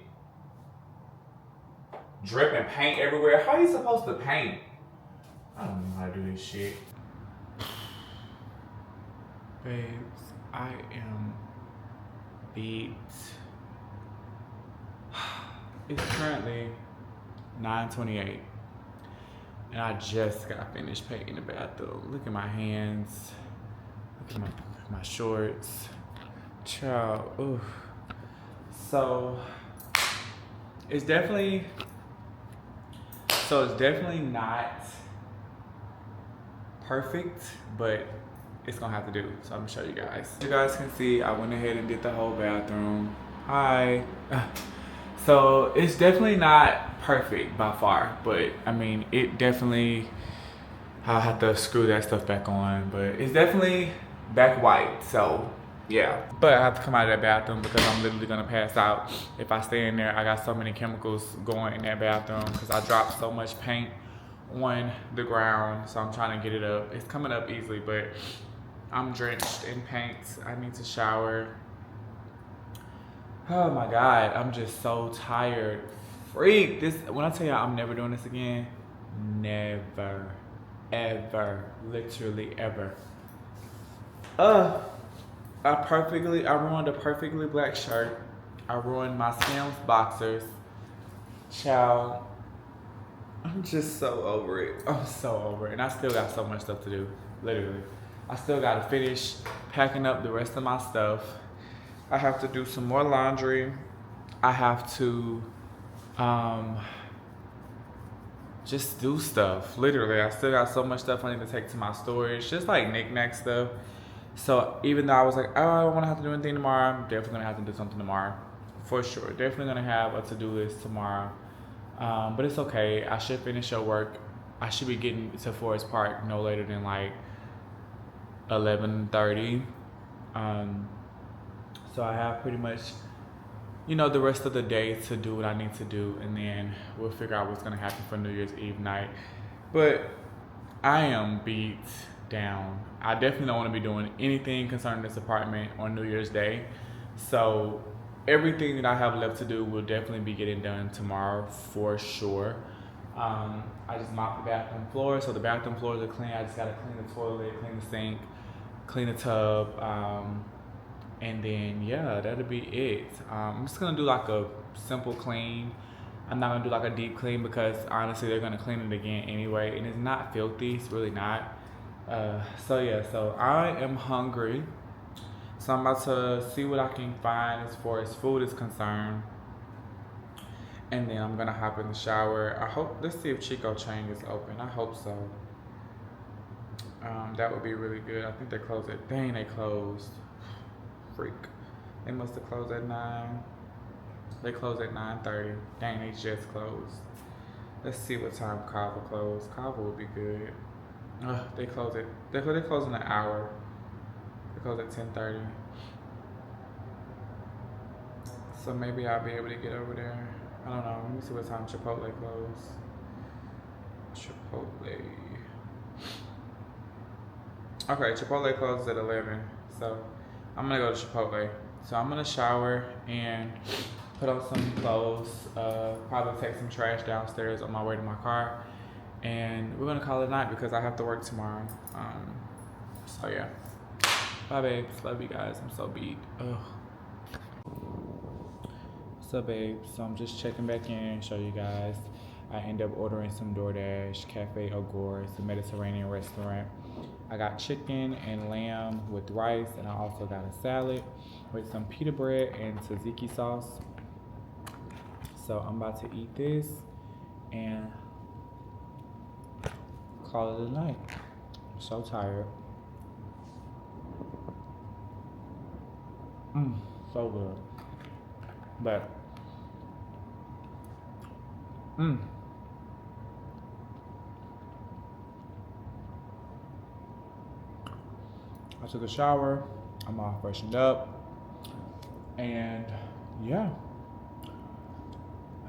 Dripping paint everywhere. How are you supposed to paint? I don't know how to do this shit. Babes, I am beat. It's currently 9:28. And I just got finished painting the bathroom. Look at my hands. Look at my shorts. Child, ooh. So it's definitely not perfect, but it's gonna have to do. So I'm gonna show you guys. As you guys can see, I went ahead and did the whole bathroom. Hi. So it's definitely not perfect by far, but I mean, it definitely, I'll have to screw that stuff back on, but it's definitely back white, so yeah. But I have to come out of that bathroom because I'm literally gonna pass out if I stay in there. I got so many chemicals going in that bathroom because I dropped so much paint on the ground, so I'm trying to get it up. It's coming up easily, but I'm drenched in paint. I need to shower. Oh my God, I'm just so tired. Freak, when I tell you I'm never doing this again, never, ever, literally ever. I ruined a perfectly black shirt. I ruined my Skims boxers. Child, I'm just so over it. I'm so over it. And I still got so much stuff to do, literally. I still gotta finish packing up the rest of my stuff. I have to do some more laundry. I have to just do stuff. Literally, I still got so much stuff I need to take to my storage, just like knick-knack stuff. So even though I was like, oh, I don't want to have to do anything tomorrow, I'm definitely gonna have to do something tomorrow, for sure. Definitely gonna have a to-do list tomorrow. But it's okay. I should finish your work. I should be getting to Forest Park no later than like 11:30. So I have pretty much, the rest of the day to do what I need to do, and then we'll figure out what's gonna happen for New Year's Eve night. But I am beat down. I definitely don't want to be doing anything concerning this apartment on New Year's Day. So everything that I have left to do will definitely be getting done tomorrow for sure. I just mopped the bathroom floor, so the bathroom floors are clean. I just gotta clean the toilet, clean the sink, clean the tub, and then yeah, that'll be it. I'm just gonna do like a simple clean. I'm not gonna do like a deep clean because honestly they're gonna clean it again anyway, and it's not filthy. It's really not. So yeah, so I am hungry. So I'm about to see what I can find as far as food is concerned. And then I'm gonna hop in the shower. Let's see if Chico Chang is open. I hope so. That would be really good. I think they closed at, dang, they closed. Freak. They must have closed at 9. They closed at 9:30. Dang, they just closed. Let's see what time Kava closed. Kava would be good. They close in an hour. They close at 10:30. So maybe I'll be able to get over there. I don't know. Let me see what time Chipotle closed. Chipotle. Okay, Chipotle closes at 11. So I'm gonna go to Chipotle. So I'm gonna shower and put on some clothes, probably take some trash downstairs on my way to my car, and we're gonna call it a night because I have to work tomorrow. So yeah, bye babes, love you guys. I'm so beat. Ugh. What's up, babe? So I'm just checking back in, show you guys. I end up ordering some DoorDash, Cafe Au Gore. It's a Mediterranean restaurant. I got chicken and lamb with rice, and I also got a salad with some pita bread and tzatziki sauce. So I'm about to eat this and call it a night. I'm so tired. So good. But I took a shower, I'm all freshened up, and yeah,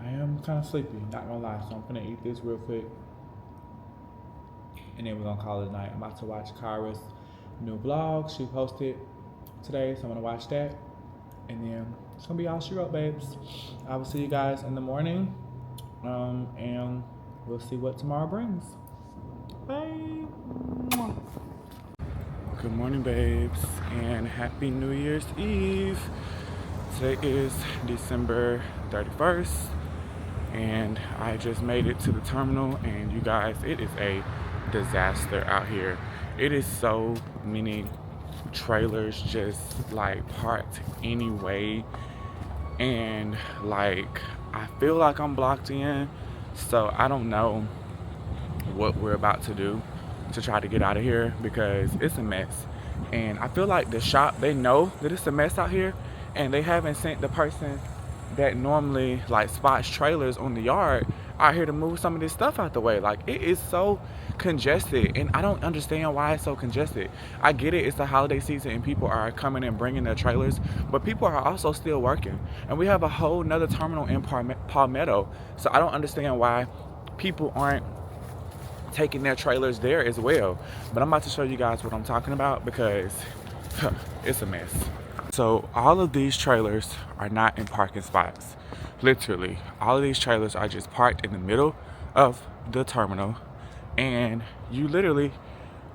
I am kind of sleepy, not gonna lie. So I'm gonna eat this real quick, and then we're gonna call it a night. I'm about to watch Kyra's new vlog she posted today, so I'm gonna watch that, and then it's gonna be all she wrote, babes. I will see you guys in the morning, and we'll see what tomorrow brings. Bye. Good morning, babes, and happy New Year's Eve. Today is December 31st, and I just made it to the terminal, and you guys, it is a disaster out here. It is so many trailers just like parked anyway, and like I feel like I'm blocked in, so I don't know what we're about to do to try to get out of here because it's a mess. And I feel like the shop, they know that it's a mess out here, and they haven't sent the person that normally like spots trailers on the yard out here to move some of this stuff out the way. Like, it is so congested, and I don't understand why it's so congested. I get it, it's the holiday season and people are coming and bringing their trailers, but people are also still working, and we have a whole nother terminal in Palmetto. So I don't understand why people aren't taking their trailers there as well. But I'm about to show you guys what I'm talking about because it's a mess. So all of these trailers are not in parking spots. Literally, all of these trailers are just parked in the middle of the terminal, and you literally,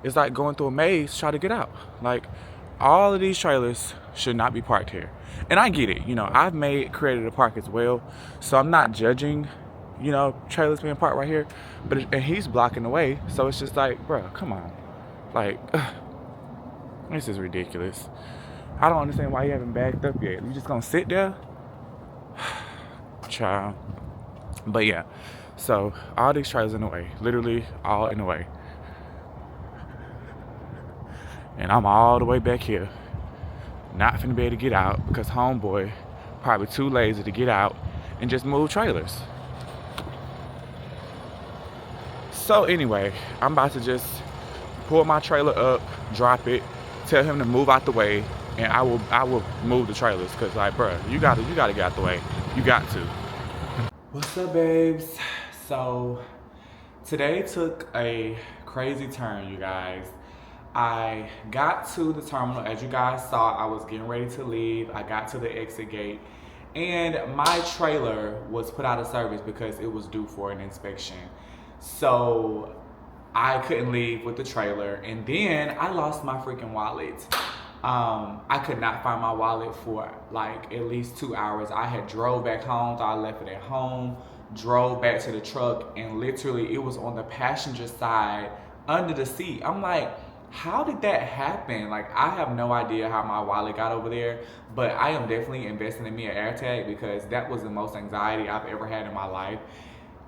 it's like going through a maze trying to get out. Like, all of these trailers should not be parked here. And I get it, you know, I've created a park as well, so I'm not judging, you know, trailers being parked right here, and he's blocking the way, so it's just like, bro, come on. Like, this is ridiculous. I don't understand why you haven't backed up yet. You just gonna sit there? Child. But yeah, so all these trailers in the way, literally all in the way. And I'm all the way back here, not finna be able to get out because homeboy probably too lazy to get out and just move trailers. So anyway, I'm about to just pull my trailer up, drop it, tell him to move out the way, and I will move the trailers, cause like, bruh, you gotta get out the way. You got to. What's up, babes? So today took a crazy turn, you guys. I got to the terminal, as you guys saw. I was getting ready to leave. I got to the exit gate, and my trailer was put out of service because it was due for an inspection. So I couldn't leave with the trailer, and then I lost my freaking wallet. I could not find my wallet for like at least 2 hours. I had drove back home, thought I left it at home, drove back to the truck, and literally it was on the passenger side under the seat. I'm like, how did that happen? Like, I have no idea how my wallet got over there, but I am definitely investing in me an AirTag because that was the most anxiety I've ever had in my life.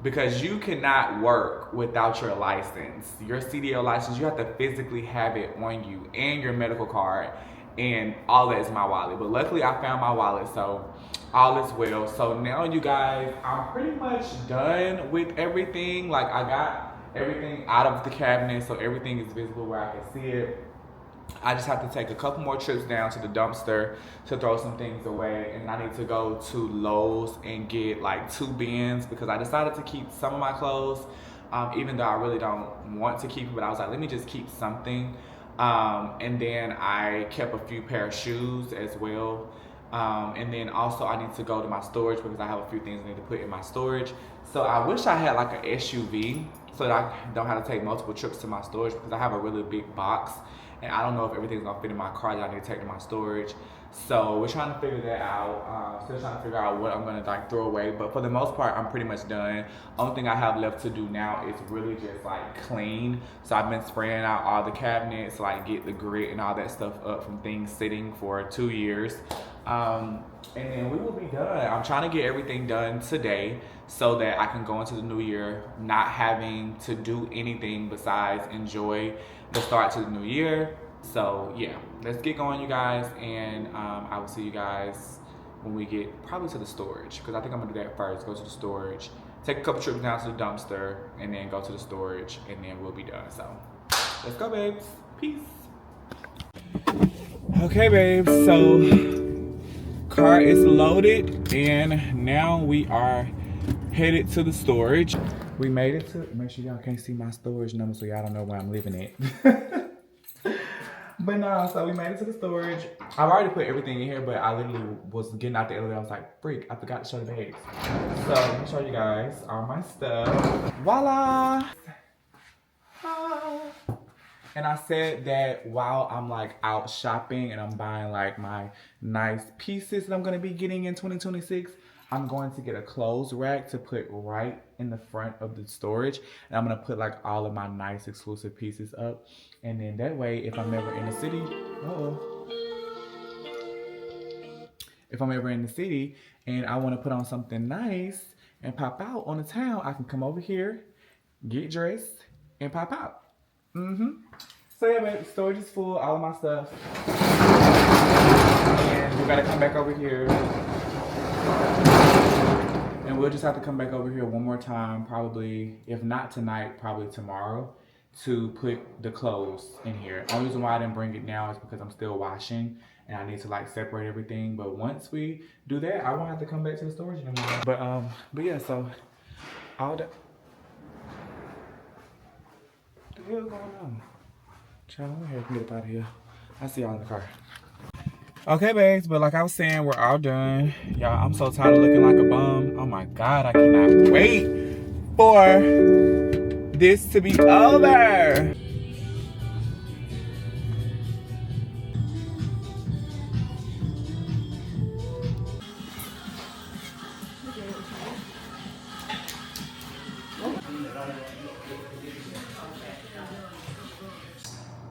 Because you cannot work without your license. Your CDL license, you have to physically have it on you, and your medical card, and all that is my wallet. But luckily I found my wallet, so all is well. So now, you guys, I'm pretty much done with everything. Like, I got everything out of the cabinet, so everything is visible where I can see it. I just have to take a couple more trips down to the dumpster to throw some things away, and I need to go to Lowe's and get like 2 bins because I decided to keep some of my clothes, even though I really don't want to keep it, but I was like, let me just keep something. And then I kept a few pair of shoes as well. And then also I need to go to my storage because I have a few things I need to put in my storage. So I wish I had like an SUV so that I don't have to take multiple trips to my storage because I have a really big box and I don't know if everything's gonna fit in my car that I need to take to my storage. So we're trying to figure that out. Still trying to figure out what I'm gonna like throw away. But for the most part, I'm pretty much done. Only thing I have left to do now is really just like clean. So I've been spraying out all the cabinets, like get the grit and all that stuff up from things sitting for 2 years. And then we will be done. I'm trying to get everything done today so that I can go into the new year not having to do anything besides enjoy the start to the new year. So yeah, let's get going, you guys, and I will see you guys when we get probably to the storage, because I think I'm gonna do that first. Go to the storage, take a couple trips down to the dumpster, and then go to the storage, and then we'll be done. So let's go, babes. Peace. Okay, babes, so car is loaded and now we are headed to the storage. We made it to, make sure y'all can't see my storage number so y'all don't know where I'm living at. But no, so we made it to the storage. I've already put everything in here, but I literally was getting out the elevator. I was like, freak, I forgot to show the bags. So let me show you guys all my stuff. Voila! Ah. And I said that while I'm like out shopping and I'm buying like my nice pieces that I'm gonna be getting in 2026, I'm going to get a clothes rack to put right in the front of the storage. And I'm gonna put like all of my nice exclusive pieces up. And then that way, if I'm ever in the city, if I'm ever in the city and I wanna put on something nice and pop out on the town, I can come over here, get dressed, and pop out. So yeah, babe, storage is full, all of my stuff. And we gotta come back over here. And we'll just have to come back over here one more time, probably, if not tonight, probably tomorrow, to put the clothes in here. Only reason why I didn't bring it now is because I'm still washing and I need to like separate everything. But once we do that, I won't have to come back to the storage anymore. But yeah, so all that. What the hell going on? Child, let me get up out of here. I see y'all in the car. Okay, babes, but like I was saying, we're all done. Y'all, I'm so tired of looking like a bum. Oh my God, I cannot wait for this to be over.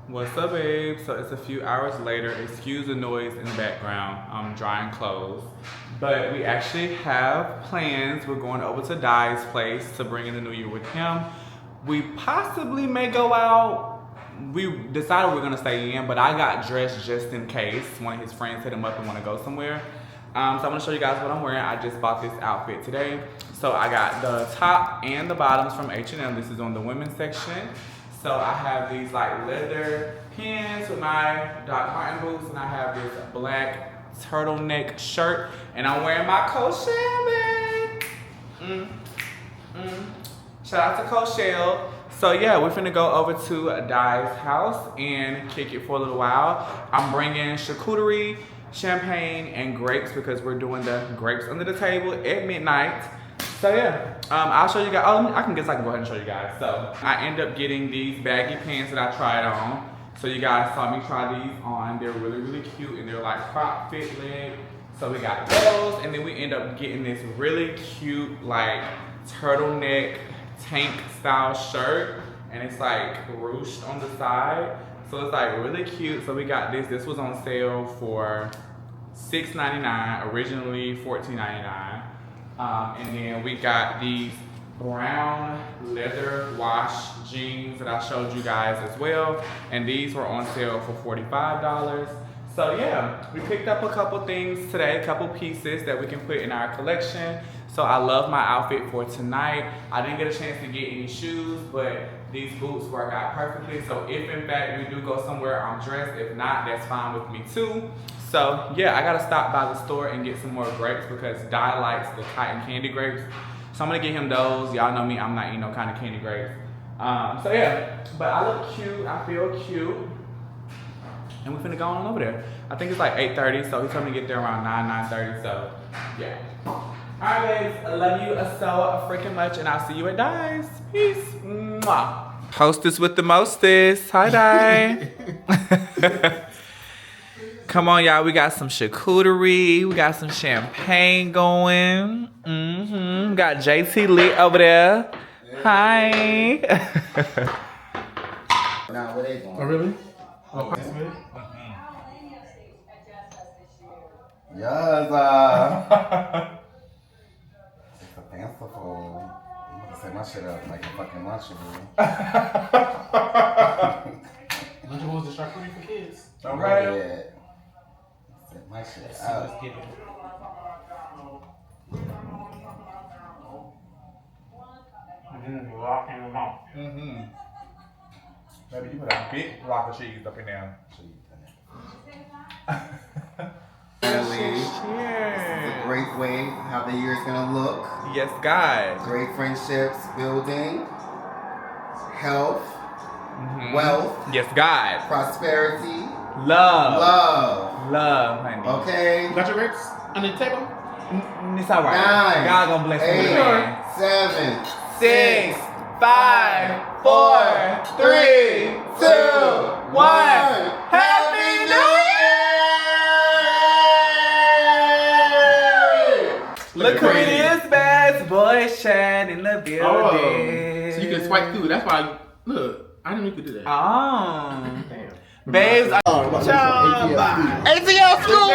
What's up, babe? So it's a few hours later. Excuse the noise in the background. I'm drying clothes. But we actually have plans. We're going over to Dai's place to bring in the new year with him. We possibly may go out. We decided we're gonna stay in, but I got dressed just in case one of his friends hit him up and wanna go somewhere. So I'm gonna show you guys what I'm wearing. I just bought this outfit today. So I got the top and the bottoms from H&M. This is on the women's section. So I have these like leather pants with my Doc Marten boots, and I have this black turtleneck shirt, and I'm wearing my Coachelle bag. Shout out to Coachelle. So yeah, we're finna go over to Dai's house and kick it for a little while. I'm bringing charcuterie, champagne, and grapes because we're doing the grapes under the table at midnight. So yeah, I'll show you guys. Oh, I can go ahead and show you guys. So I end up getting these baggy pants that I tried on. So you guys saw me try these on. They're really, really cute, and they're like crop fit leg. So we got those, and then we end up getting this really cute like turtleneck tank style shirt, and it's like ruched on the side. So it's like really cute. So we got this. This was on sale for $6.99, originally $14.99. And then we got these brown leather wash jeans that I showed you guys as well. And these were on sale for $45. So yeah, we picked up a couple things today, a couple pieces that we can put in our collection. So I love my outfit for tonight. I didn't get a chance to get any shoes, but these boots work out perfectly. So if in fact we do go somewhere, I'm dressed. If not, that's fine with me too. So yeah, I gotta stop by the store and get some more grapes because Dai likes the cotton candy grapes. So I'm gonna get him those. Y'all know me, I'm not eating no kind of candy grapes. So yeah, but I look cute, I feel cute. And we're finna go on over there. I think it's like 8:30, so he told me to get there around 9:30, so yeah. Alright, babes, I love you so freaking much, and I'll see you at Di's. Peace. Mwah. Hostess with the mostest. Hi, Di. Come on, y'all. We got some charcuterie. We got some champagne going. We got JT lit over there. Hi. Now, where they going? Oh, really? Okay. Yes, it's a fanciful. I'm gonna set my shit up like a fucking Lunchable. Lunchables is charcuterie for kids. Right. Set my shit up. Let's get it. Locking them out. Maybe you put a big block of cheese up in there. This is a great way how the year is gonna look. Yes, God. Great friendships building, health, wealth, Yes, God. prosperity, Love. love. Honey. Okay. You got your grapes under the table? It's all right. 9, God gonna bless you. 8, 7, 6, 5, 4, 3, 2, 1. Happy New Year! Look who it is, best boy Shad in the building. Oh, so you can swipe through. That's why. Look, I didn't know you could do that. Oh. Damn. Babes, ATL school.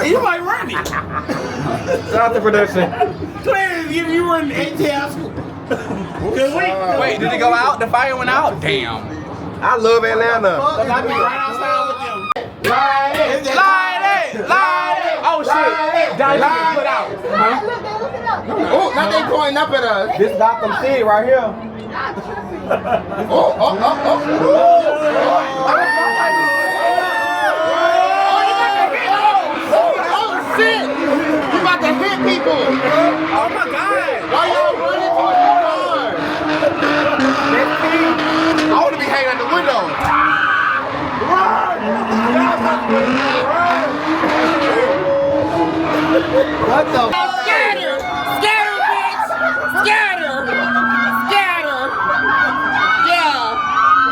You like running. Shout out to production. Please give you running ATL school. Wait, did it go out? The fire went out? Damn. I love Atlanta. I be right outside with them. Light it. Oh shit. Diamond get put out. Oh, now they going up at us. This Gotham City right here. Oh. Shit! You about to hit people! Oh my God. Why y'all running towards the car? I want to be hanging out the window. What the f***? Scatter, bitch! Scatter!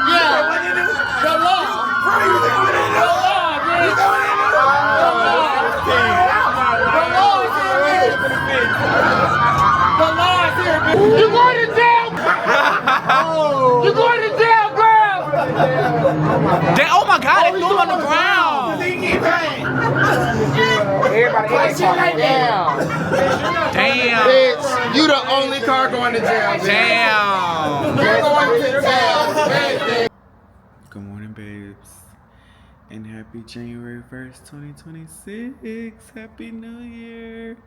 Yeah. The law. You going to jail? You going to jail, girl? Oh my God, they threw him on the ground. Everybody Damn. Damn. Bitch, you the only car going to jail. Bitch. Damn. You're going to jail. Good morning, babes. And happy January 1st, 2026. Happy New Year.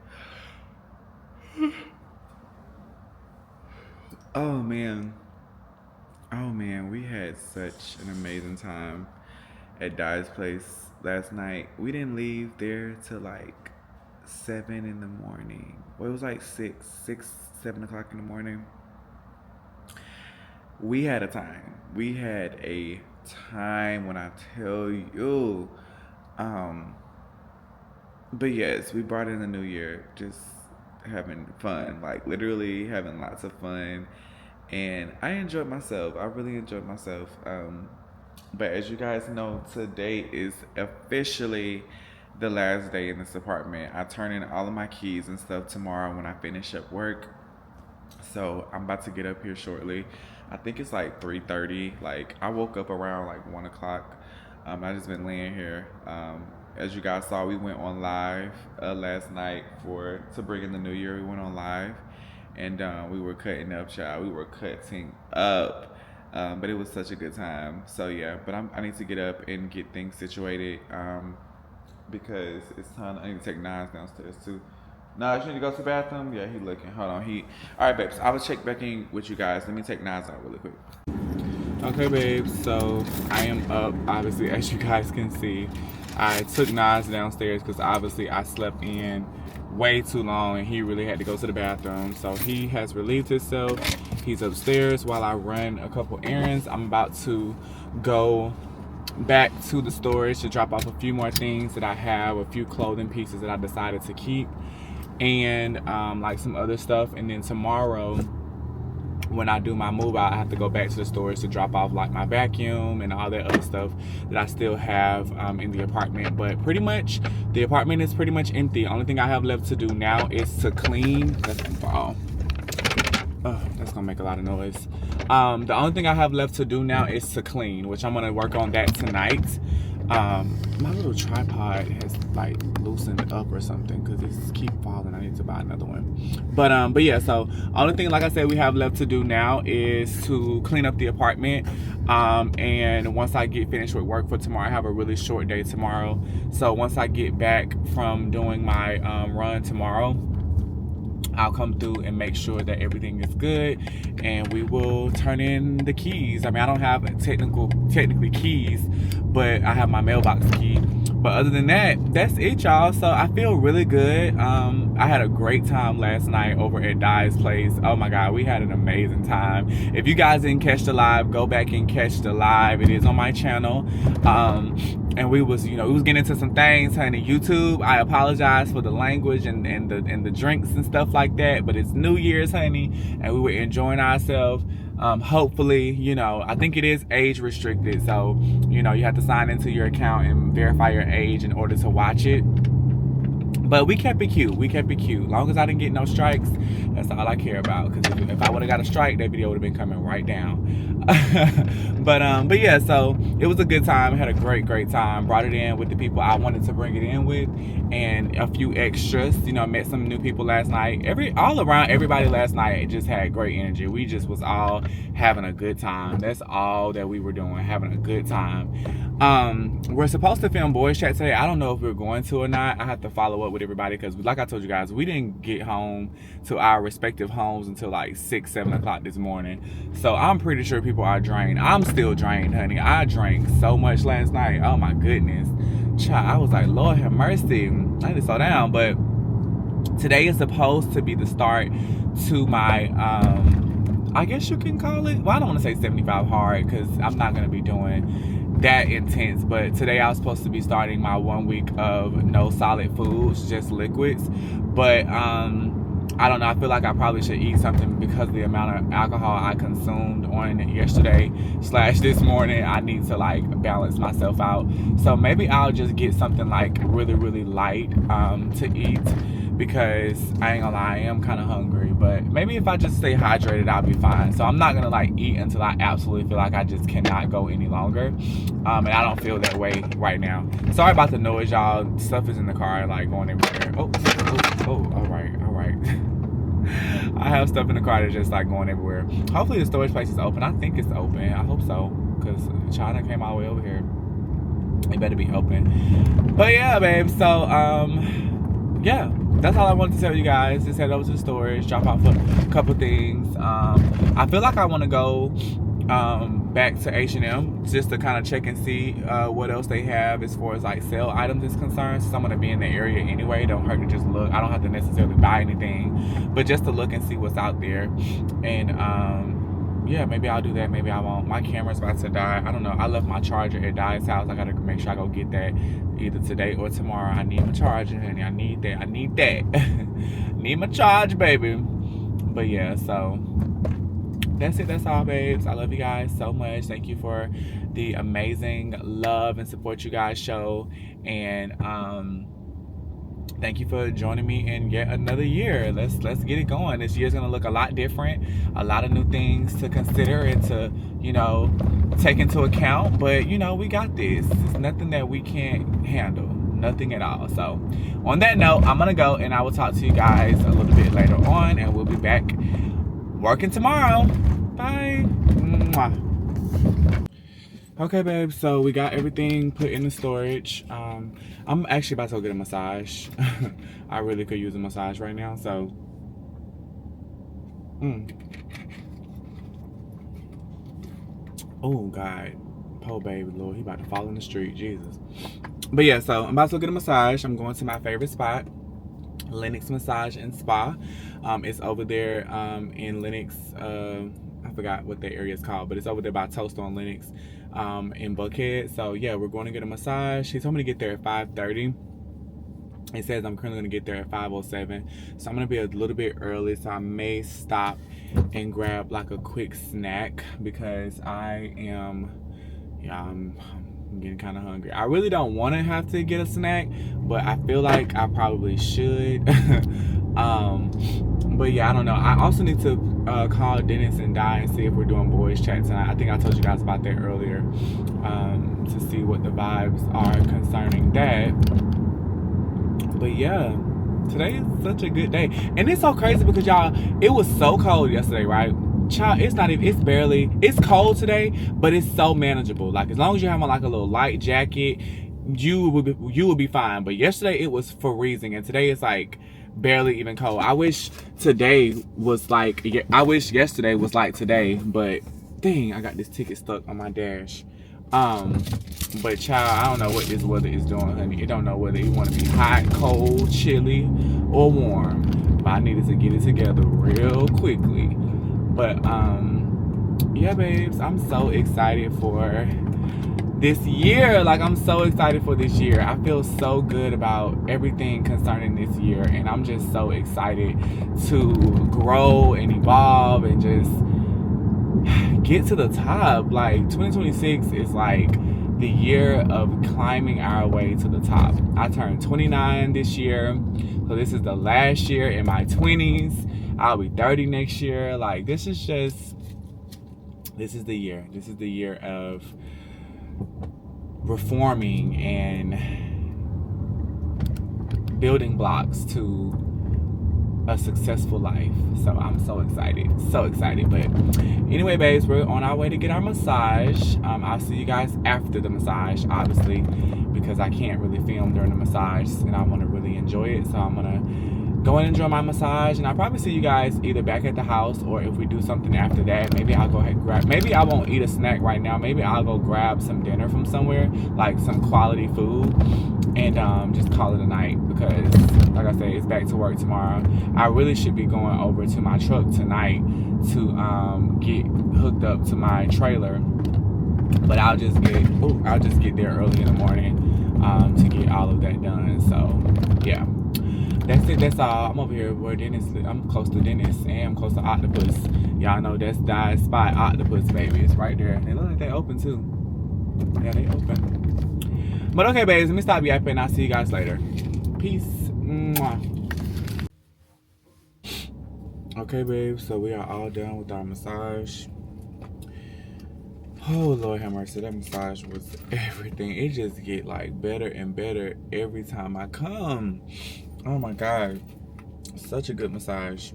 Oh man, we had such an amazing time at Di's place last night. We didn't leave there till like 7 in the morning. Well, it was like 7 o'clock in the morning. We had a time. We had a time when I tell you. But yes, we brought in the new year, just having fun, like literally having lots of fun. And I enjoyed myself. I really enjoyed myself. But as you guys know, today is officially the last day in this apartment. I turn in all of my keys and stuff tomorrow when I finish up work. So I'm about to get up here shortly. I think it's like 3:30. Like I woke up around like 1 o'clock. I just been laying here. As you guys saw, we went on live last night to bring in the new year. We went on live, and we were cutting up, child. We were cutting up, but it was such a good time. So yeah, but I need to get up and get things situated because it's time. I need to take Nas downstairs too. Nas, you need to go to the bathroom? Yeah, he looking. Hold on. All right, babes. I will check back in with you guys. Let me take Nas out really quick. Okay, babes. So I am up. Obviously, as you guys can see, I took Nas downstairs because obviously I slept in way too long and he really had to go to the bathroom. So he has relieved himself. He's upstairs while I run a couple errands. I'm about to go back to the storage to drop off a few more things that I have, a few clothing pieces that I decided to keep, and like some other stuff. And then tomorrow, when I do my move out, I have to go back to the storage to drop off like my vacuum and all that other stuff that I still have in the apartment. But pretty much the apartment is pretty much empty. Only thing I have left to do now is to clean. That's gonna make a lot of noise. The only thing I have left to do now is to clean, which I'm gonna work on that tonight. My little tripod has like loosened up or something because it's keep falling. I need to buy another one. But yeah, so only thing, like I said, we have left to do now is to clean up the apartment. And once I get finished with work for tomorrow, I have a really short day tomorrow. So once I get back from doing my run tomorrow, I'll come through and make sure that everything is good, and we will turn in the keys. I mean, I don't have technically keys, but I have my mailbox key. But other than that, that's it, y'all. So I feel really good. I had a great time last night over at Di's place. Oh my God, we had an amazing time. If you guys didn't catch the live, go back and catch the live. It is on my channel. And we was getting into some things, honey. YouTube, I apologize for the language and the drinks and stuff like that, but it's New Year's, honey, and we were enjoying ourselves. Hopefully, I think it is age restricted, so you have to sign into your account and verify your age in order to watch it. But we kept it cute. As long as I didn't get no strikes, that's all I care about. Because if I would have got a strike, that video would have been coming right down. But yeah, so it was a good time. I had a great time. Brought it in with the people I wanted to bring it in with, and a few extras. Met some new people last night. All around, everybody last night just had great energy. We just was all having a good time. That's all that we were doing, having a good time. We're supposed to film Boys Chat today. I don't know if we're going to or not. I have to follow up with everybody because, like I told you guys, we didn't get home to our respective homes until like 6-7 o'clock this morning. So I'm pretty sure people are drained. I'm still drained, honey. I drank so much last night. Oh my goodness. Child, I was like, Lord have mercy. I need to slow down. But today is supposed to be the start to my I guess you can call it, well, I don't want to say 75 hard because I'm not going to be doing that intense, but today I was supposed to be starting my 1 week of no solid foods, just liquids. But I don't know, I feel like I probably should eat something because of the amount of alcohol I consumed on yesterday / this morning. I need to like balance myself out, so maybe I'll just get something like really light to eat, because I ain't gonna lie, I am kind of hungry. But maybe if I just stay hydrated, I'll be fine. So I'm not gonna like eat until I absolutely feel like I just cannot go any longer, and I don't feel that way right now. Sorry about the noise, y'all. Stuff is in the car like going everywhere. Oh, all right. I have stuff in the car that's just like going everywhere. Hopefully the storage place is open. I think it's open. I hope so, because China came all the way over here. It better be open. But yeah, babe, so yeah, that's all I wanted to tell you guys. Just head over to the storage, drop off a couple things. I feel like I want to go back to H&M just to kind of check and see what else they have as far as like sale items is concerned. So I'm gonna be in the area anyway. Don't hurt to just look. I don't have to necessarily buy anything, but just to look and see what's out there. And yeah, maybe I'll do that, maybe I won't. My camera's about to die. I don't know. I left my charger at Di's house. I gotta make sure I go get that either today or tomorrow. I need my charger, honey. I need that. Need my charge, baby. But yeah, so that's it. That's all, babes. I love you guys so much. Thank you for the amazing love and support you guys show. And thank you for joining me in yet another year. Let's get it going. This year's gonna look a lot different. A lot of new things to consider and to, take into account. But we got this. It's nothing that we can't handle. Nothing at all. So on that note, I'm gonna go, and I will talk to you guys a little bit later on, and we'll be back working tomorrow. Bye. Mwah. Okay, babe, so we got everything put in the storage. I'm actually about to go get a massage. I really could use a massage right now, so oh God, poor baby, Lord, he about to fall in the street, Jesus. But yeah, so I'm about to go get a massage. I'm going to my favorite spot, Lennox Massage and Spa. It's over there in Lennox. I forgot what the area is called, but it's over there by Toast on Lennox in Buckhead. So yeah, we're going to get a massage. She told me to get there at 5:30. It says I'm currently going to get there at 5:07. So I'm going to be a little bit early. So I may stop and grab like a quick snack because I'm getting kind of hungry. I really don't want to have to get a snack, but I feel like I probably should. But yeah, I don't know. I also need to call Dennis and Di and see if we're doing boys chat tonight. I think I told you guys about that earlier, to see what the vibes are concerning that. But yeah, today is such a good day. And it's so crazy because y'all, it was so cold yesterday, right? Child, it's cold today, but it's so manageable. Like, as long as you have on like a little light jacket, you will be fine. But yesterday it was freezing, and today it's like barely even cold. I wish yesterday was like today, but dang, I got this ticket stuck on my dash. But child, I don't know what this weather is doing, honey. It don't know whether you want to be hot, cold, chilly, or warm. But I needed to get it together real quickly. But yeah, babes, I'm so excited for this year. Like, I'm so excited for this year. I feel so good about everything concerning this year, and I'm just so excited to grow and evolve and just get to the top. Like, 2026 is like the year of climbing our way to the top. I turned 29 this year, so this is the last year in my 20s. I'll be 30 next year. Like, this is the year. This is the year of reforming and building blocks to a successful life. So I'm so excited. But anyway, babes, we're on our way to get our massage. I'll see you guys after the massage, obviously, because I can't really film during the massage and I want to really enjoy it. So I'm gonna go and enjoy my massage, and I'll probably see you guys either back at the house, or if we do something after that, maybe I'll go ahead and grab, maybe I won't eat a snack right now, maybe I'll go grab some dinner from somewhere, like some quality food, and just call it a night, because like I said, it's back to work tomorrow. I really should be going over to my truck tonight to get hooked up to my trailer, but I'll just get there early in the morning to get all of that done. So yeah, that's it. That's all. I'm over here where Dennis. I'm close to Dennis, and I'm close to Octopus. Y'all know that's Di's spot. Octopus, baby. It's right there. They look like they open too. Yeah, they open. But okay, babes, let me stop yapping, and I'll see you guys later. Peace. Mwah. Okay, babes, so we are all done with our massage. Oh, Lord have mercy. That massage was everything. It just get like better and better every time I come. Oh my God. Such a good massage.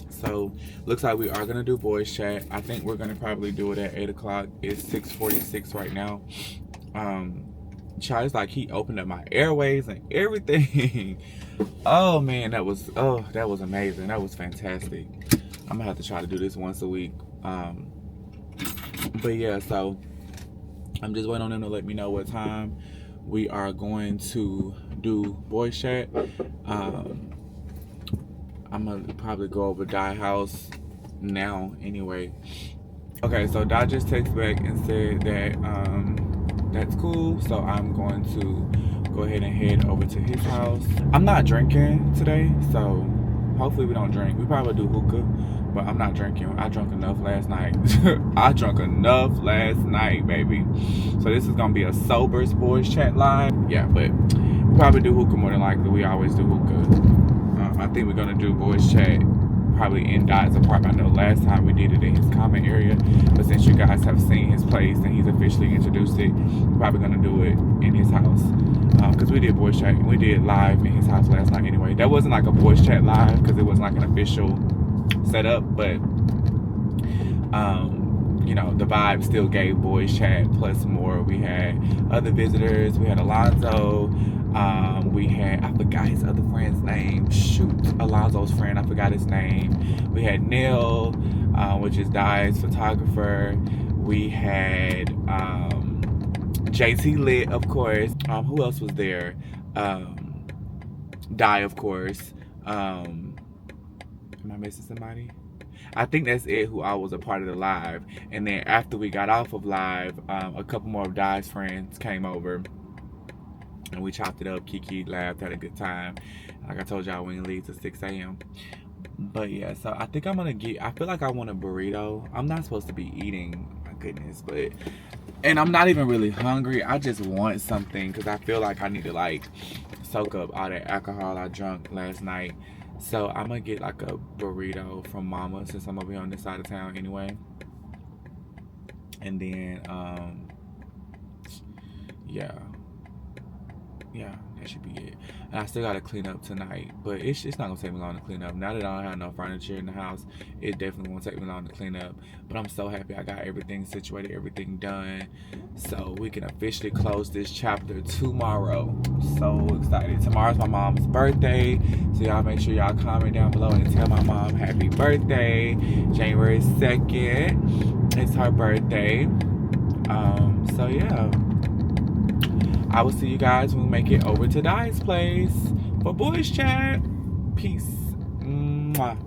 So, looks like we are going to do boys chat. I think we're going to probably do it at 8 o'clock. It's 6:46 right now. Child, it's like he opened up my airways and everything. Oh man, that was amazing. That was fantastic. I'm gonna have to try to do this once a week. But yeah, so I'm just waiting on them to let me know what time we are going to do boys chat. I'm gonna probably go over Di house now anyway. Okay, so Di just texted back and said that that's cool, so I'm going to go ahead and head over to his house. I'm not drinking today, so hopefully we don't drink. We probably do hookah, but I'm not drinking. I drank enough last night. I drank enough last night, baby. So this is gonna be a sober boys chat live. Yeah, but we probably do hookah more than likely. We always do hookah. I think we're gonna do boys chat probably in Di's apartment. I know last time we did it in his common area, but since you guys have seen his place and he's officially introduced it, we're probably gonna do it in his house, because we did voice chat, we did live in his house last night anyway. That wasn't like a voice chat live because it wasn't like an official setup, but you know, the vibe still gave boys chat plus more. We had other visitors. We had Alonzo. We had, I forgot his other friend's name. Shoot, Alonzo's friend, I forgot his name. We had Neil, which is Di's photographer. We had JT Lit, of course. Who else was there? Di, of course. Am I missing somebody? I think that's it, who I was a part of the live. And then after we got off of live, a couple more of Di's friends came over. And we chopped it up, Kiki laughed, had a good time. Like I told y'all, we didn't leave till 6 a.m. But yeah, so I think I'm gonna I feel like I want a burrito. I'm not supposed to be eating, my goodness, but, and I'm not even really hungry. I just want something because I feel like I need to like soak up all that alcohol I drank last night. So I'm gonna get like a burrito from Mama since I'm over here on this side of town anyway. And then, yeah, that should be it. And I still gotta clean up tonight, but it's not gonna take me long to clean up. Now that I don't have no furniture in the house, it definitely won't take me long to clean up. But I'm so happy I got everything situated, everything done, so we can officially close this chapter tomorrow. So excited. Tomorrow's my mom's birthday, so y'all make sure y'all comment down below and tell my mom happy birthday. January 2nd, it's her birthday. So yeah, I will see you guys when we make it over to Di's place for boys chat. Peace. Mwah.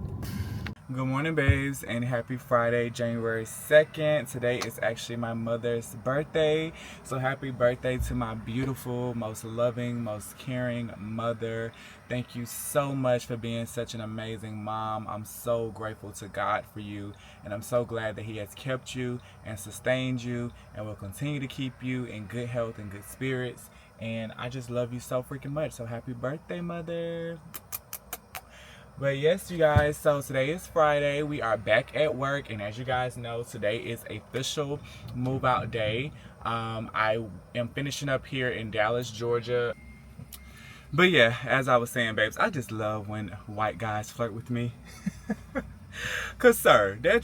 Good morning, babes, and happy Friday, January 2nd. Today is actually my mother's birthday. So happy birthday to my beautiful, most loving, most caring mother. Thank you so much for being such an amazing mom. I'm so grateful to God for you, and I'm so glad that He has kept you and sustained you and will continue to keep you in good health and good spirits. And I just love you so freaking much. So happy birthday, mother. But yes, you guys, so today is Friday. We are back at work, and as you guys know, today is official move out day. I am finishing up here in Dallas, Georgia. But yeah, as I was saying, babes, I just love when white guys flirt with me. Cause sir, that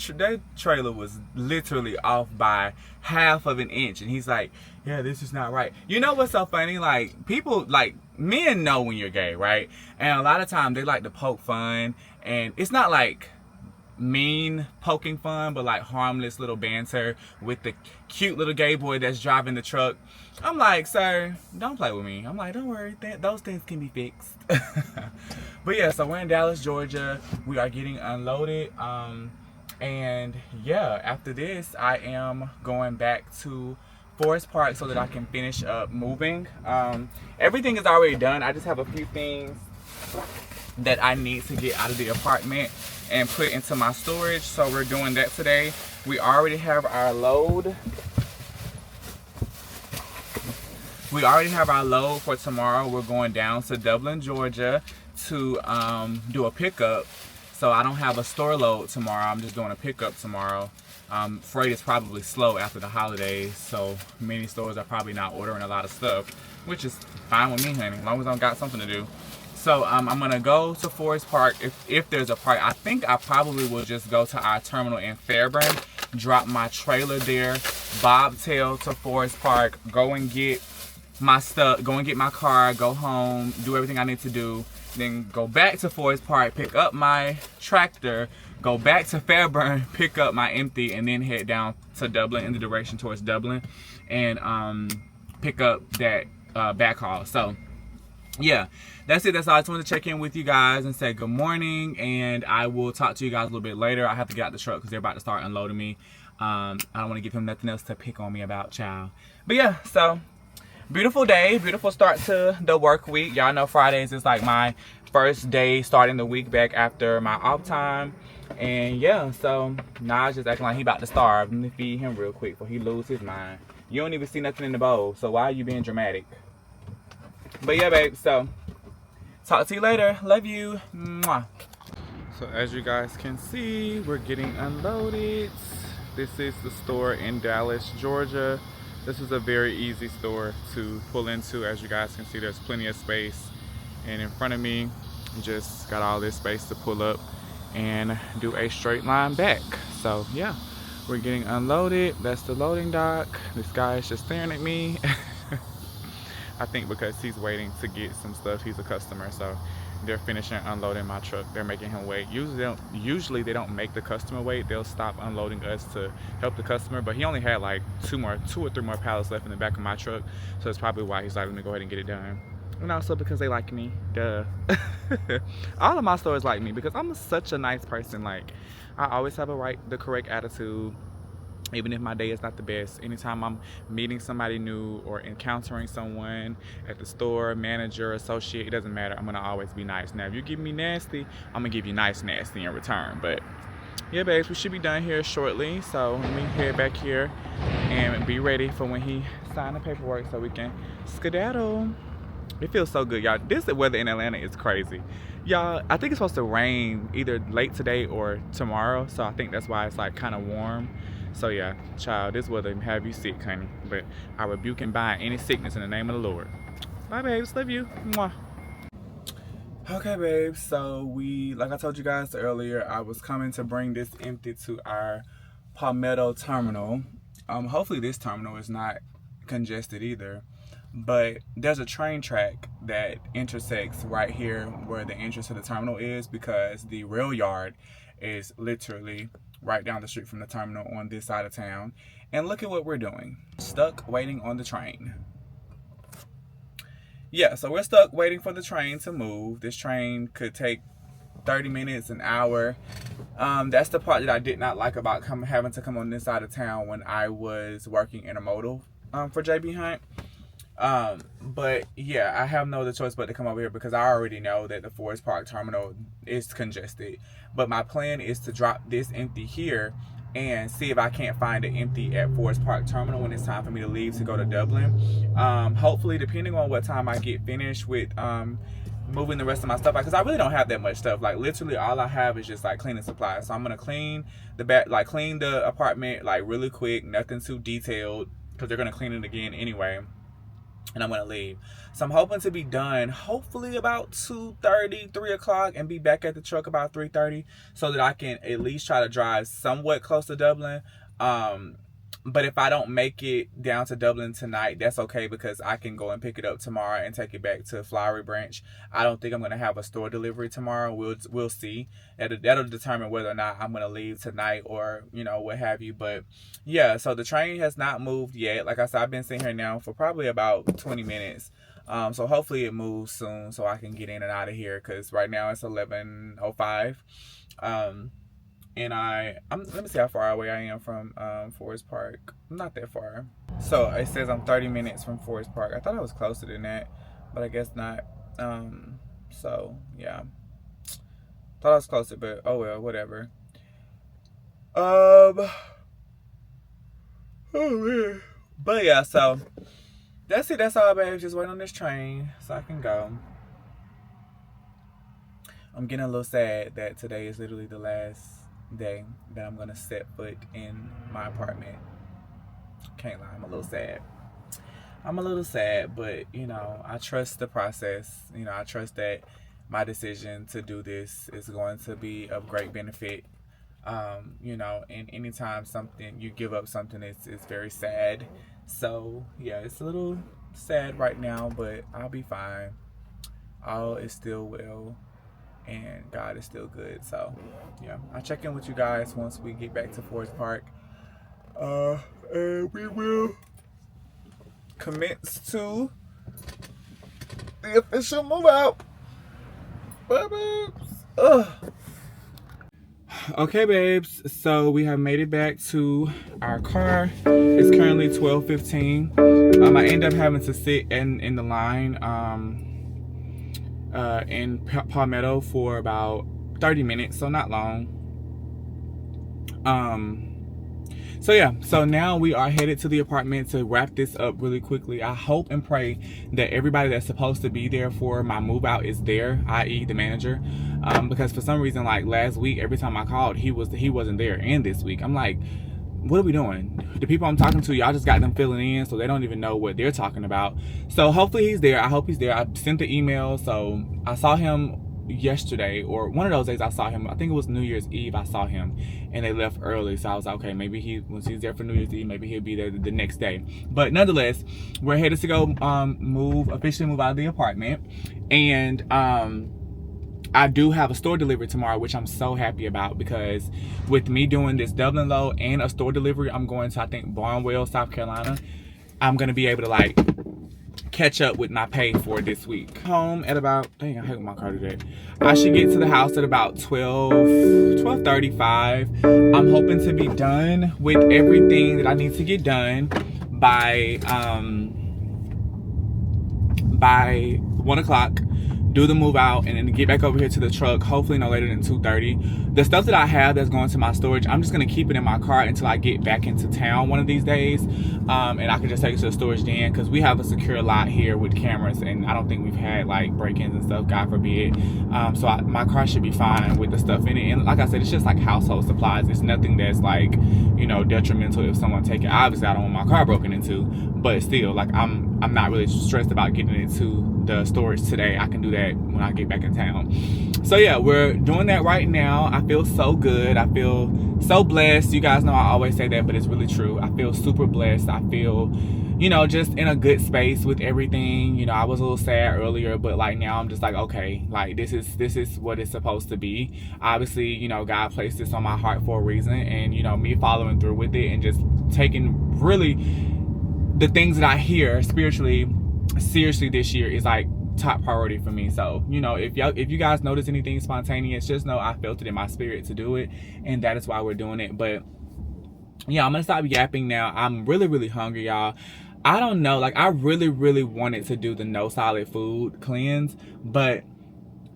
trailer was literally off by half of an inch, and he's like, yeah, this is not right. You know what's so funny? Like, people, like, men know when you're gay, right? And a lot of times they like to poke fun, and it's not like mean poking fun, but like harmless little banter with the cute little gay boy that's driving the truck. I'm like, sir, don't play with me. I'm like, don't worry, those things can be fixed. But yeah, so we're in Dallas, Georgia. We are getting unloaded. And yeah, after this, I am going back to Forest Park so that I can finish up moving. Everything is already done. I just have a few things that I need to get out of the apartment and put into my storage, so we're doing that today. We already have our load. For tomorrow. We're going down to Dublin, Georgia to do a pickup. So I don't have a store load tomorrow. I'm just doing a pickup tomorrow. Freight is probably slow after the holidays, so many stores are probably not ordering a lot of stuff, which is fine with me, honey, as long as I got something to do. So I'm gonna go to Forest Park if there's a park. I think I probably will just go to our terminal in Fairburn, drop my trailer there, bobtail to Forest Park, go and get my stuff, go and get my car, go home, do everything I need to do, then go back to Forest Park, pick up my tractor, go back to Fairburn, pick up my empty, and then head down to Dublin in the direction towards Dublin and pick up that backhaul. So yeah, that's it. That's all. I just wanted to check in with you guys and say good morning, and I will talk to you guys a little bit later. I have to get out the truck because they're about to start unloading me. I don't want to give him nothing else to pick on me about, child. But yeah, so beautiful day, beautiful start to the work week. Y'all know Fridays is like my first day starting the week back after my off time. And yeah, so now just acting like he about to starve. Let me feed him real quick before he lose his mind. You don't even see nothing in the bowl, so why are you being dramatic? But yeah, babe, so talk to you later. Love you. Mwah. So as you guys can see, we're getting unloaded. This is the store in Dallas, Georgia. This is a very easy store to pull into. As you guys can see, there's plenty of space. And in front of me, just got all this space to pull up and do a straight line back. So yeah, we're getting unloaded. That's the loading dock. This guy is just staring at me. I think because he's waiting to get some stuff. He's a customer, so they're finishing unloading my truck. They're making him wait. Usually they don't make the customer wait. They'll stop unloading us to help the customer, but he only had like two or three more pallets left in the back of my truck, so that's probably why he's like, let me go ahead and get it done. And also because they like me. Duh. All of my stores like me because I'm such a nice person. Like, I always have the correct attitude. Even if my day is not the best, anytime I'm meeting somebody new or encountering someone at the store, manager, associate, it doesn't matter. I'm gonna always be nice. Now, if you give me nasty, I'm gonna give you nice nasty in return. But yeah, babes, we should be done here shortly. So let me head back here and be ready for when he signs the paperwork so we can skedaddle. It feels so good, y'all. This weather in Atlanta is crazy. Y'all, I think it's supposed to rain either late today or tomorrow. So I think that's why it's like kind of warm. So yeah, child, this weather have you sick, honey. But I rebuke and bind any sickness in the name of the Lord. Bye, babes. Love you. Mwah. Okay, babes. So like I told you guys earlier, I was coming to bring this empty to our Palmetto terminal. Hopefully this terminal is not congested either. But there's a train track that intersects right here where the entrance to the terminal is, because the rail yard is literally right down the street from the terminal on this side of town. And look at what we're doing. Stuck waiting on the train. Yeah, so we're stuck waiting for the train to move. This train could take 30 minutes, an hour. That's the part that I did not like about having to come on this side of town when I was working intermodal for JB Hunt. But yeah, I have no other choice but to come over here because I already know that the Forest Park terminal is congested. But my plan is to drop this empty here and see if I can't find it empty at Forest Park terminal when it's time for me to leave to go to Dublin. Hopefully, depending on what time I get finished with moving the rest of my stuff out, because I really don't have that much stuff. Like, literally all I have is just like cleaning supplies. So I'm gonna clean clean the apartment like really quick, nothing too detailed, because they're gonna clean it again anyway. And I'm gonna leave. So I'm hoping to be done hopefully about 2:30, 3 o'clock, and be back at the truck about 3:30, so that I can at least try to drive somewhat close to Dublin. But if I don't make it down to Dublin tonight, that's okay, because I can go and pick it up tomorrow and take it back to Flowery Branch. I don't think I'm gonna have a store delivery tomorrow. We'll see. That'll determine whether or not I'm gonna leave tonight or, you know, what have you. But yeah, so the train has not moved yet. Like I said, I've been sitting here now for probably about 20 minutes. So hopefully it moves soon so I can get in and out of here, because right now it's 11:05. And let me see how far away I am from Forest Park. I'm not that far. So it says I'm 30 minutes from Forest Park. I thought I was closer than that, but I guess not. So yeah, thought I was closer, but oh well, whatever. Oh man. But yeah, so that's it. That's all, babe. Just waiting on this train so I can go. I'm getting a little sad that today is literally the last day that I'm gonna set foot in my apartment. Can't lie, I'm a little sad, but you know, I trust the process. You know, I trust that my decision to do this is going to be of great benefit. You know, and anytime you give up something, it's very sad. So yeah, it's a little sad right now, but I'll be fine. All is still well, and God is still good. So yeah, I'll check in with you guys once we get back to Forest Park, and we will commence to the official move out. Bye, babes. Okay, babes, so we have made it back to our car. It's currently 12:15. I ended up having to sit in the line in Palmetto for about 30 minutes, so not long. So yeah, so now we are headed to the apartment to wrap this up really quickly. I hope and pray that everybody that's supposed to be there for my move out is there, i.e. the manager, because for some reason, like last week, every time I called, he wasn't there, and this week I'm like, what are we doing? The people I'm talking to, y'all just got them filling in, so they don't even know what they're talking about. So hopefully he's there. I hope he's there. I sent the email, so I saw him yesterday, or one of those days I saw him. I think it was New Year's Eve I saw him, and they left early, so I was like, okay, maybe once he's there for New Year's Eve, maybe he'll be there the next day. But nonetheless, we're headed to go officially move out of the apartment, and I do have a store delivery tomorrow, which I'm so happy about, because with me doing this Dublin load and a store delivery, I'm going to, I think, Barnwell, South Carolina. I'm going to be able to, like, catch up with my pay for this week. Home at about, dang, I hate my car today. I should get to the house at about 12:35. I'm hoping to be done with everything that I need to get done by 1 o'clock. Do the move out and then get back over here to the truck, hopefully no later than 2:30. The stuff that I have that's going to my storage, I'm just gonna keep it in my car until I get back into town one of these days. And I can just take it to the storage den, because we have a secure lot here with cameras, and I don't think we've had like break-ins and stuff, God forbid. So my car should be fine with the stuff in it. And like I said, it's just like household supplies. It's nothing that's like, you know, detrimental if someone take it. Obviously, I don't want my car broken into, but still, like I'm not really stressed about getting it to the storage today. I can do that when I get back in town. So yeah, we're doing that right now. I feel so good. I feel so blessed. You guys know I always say that, but it's really true. I feel super blessed. I feel, you know, just in a good space with everything. You know, I was a little sad earlier, but like now I'm just like, okay, like this is what it's supposed to be. Obviously, you know, God placed this on my heart for a reason, and you know, me following through with it and just taking really the things that I hear spiritually seriously this year is like top priority for me. So, you know, if you guys notice anything spontaneous, just know I felt it in my spirit to do it, and that is why we're doing it. But yeah, I'm gonna stop yapping now. I'm really hungry, y'all. I don't know, like I really wanted to do the no solid food cleanse, but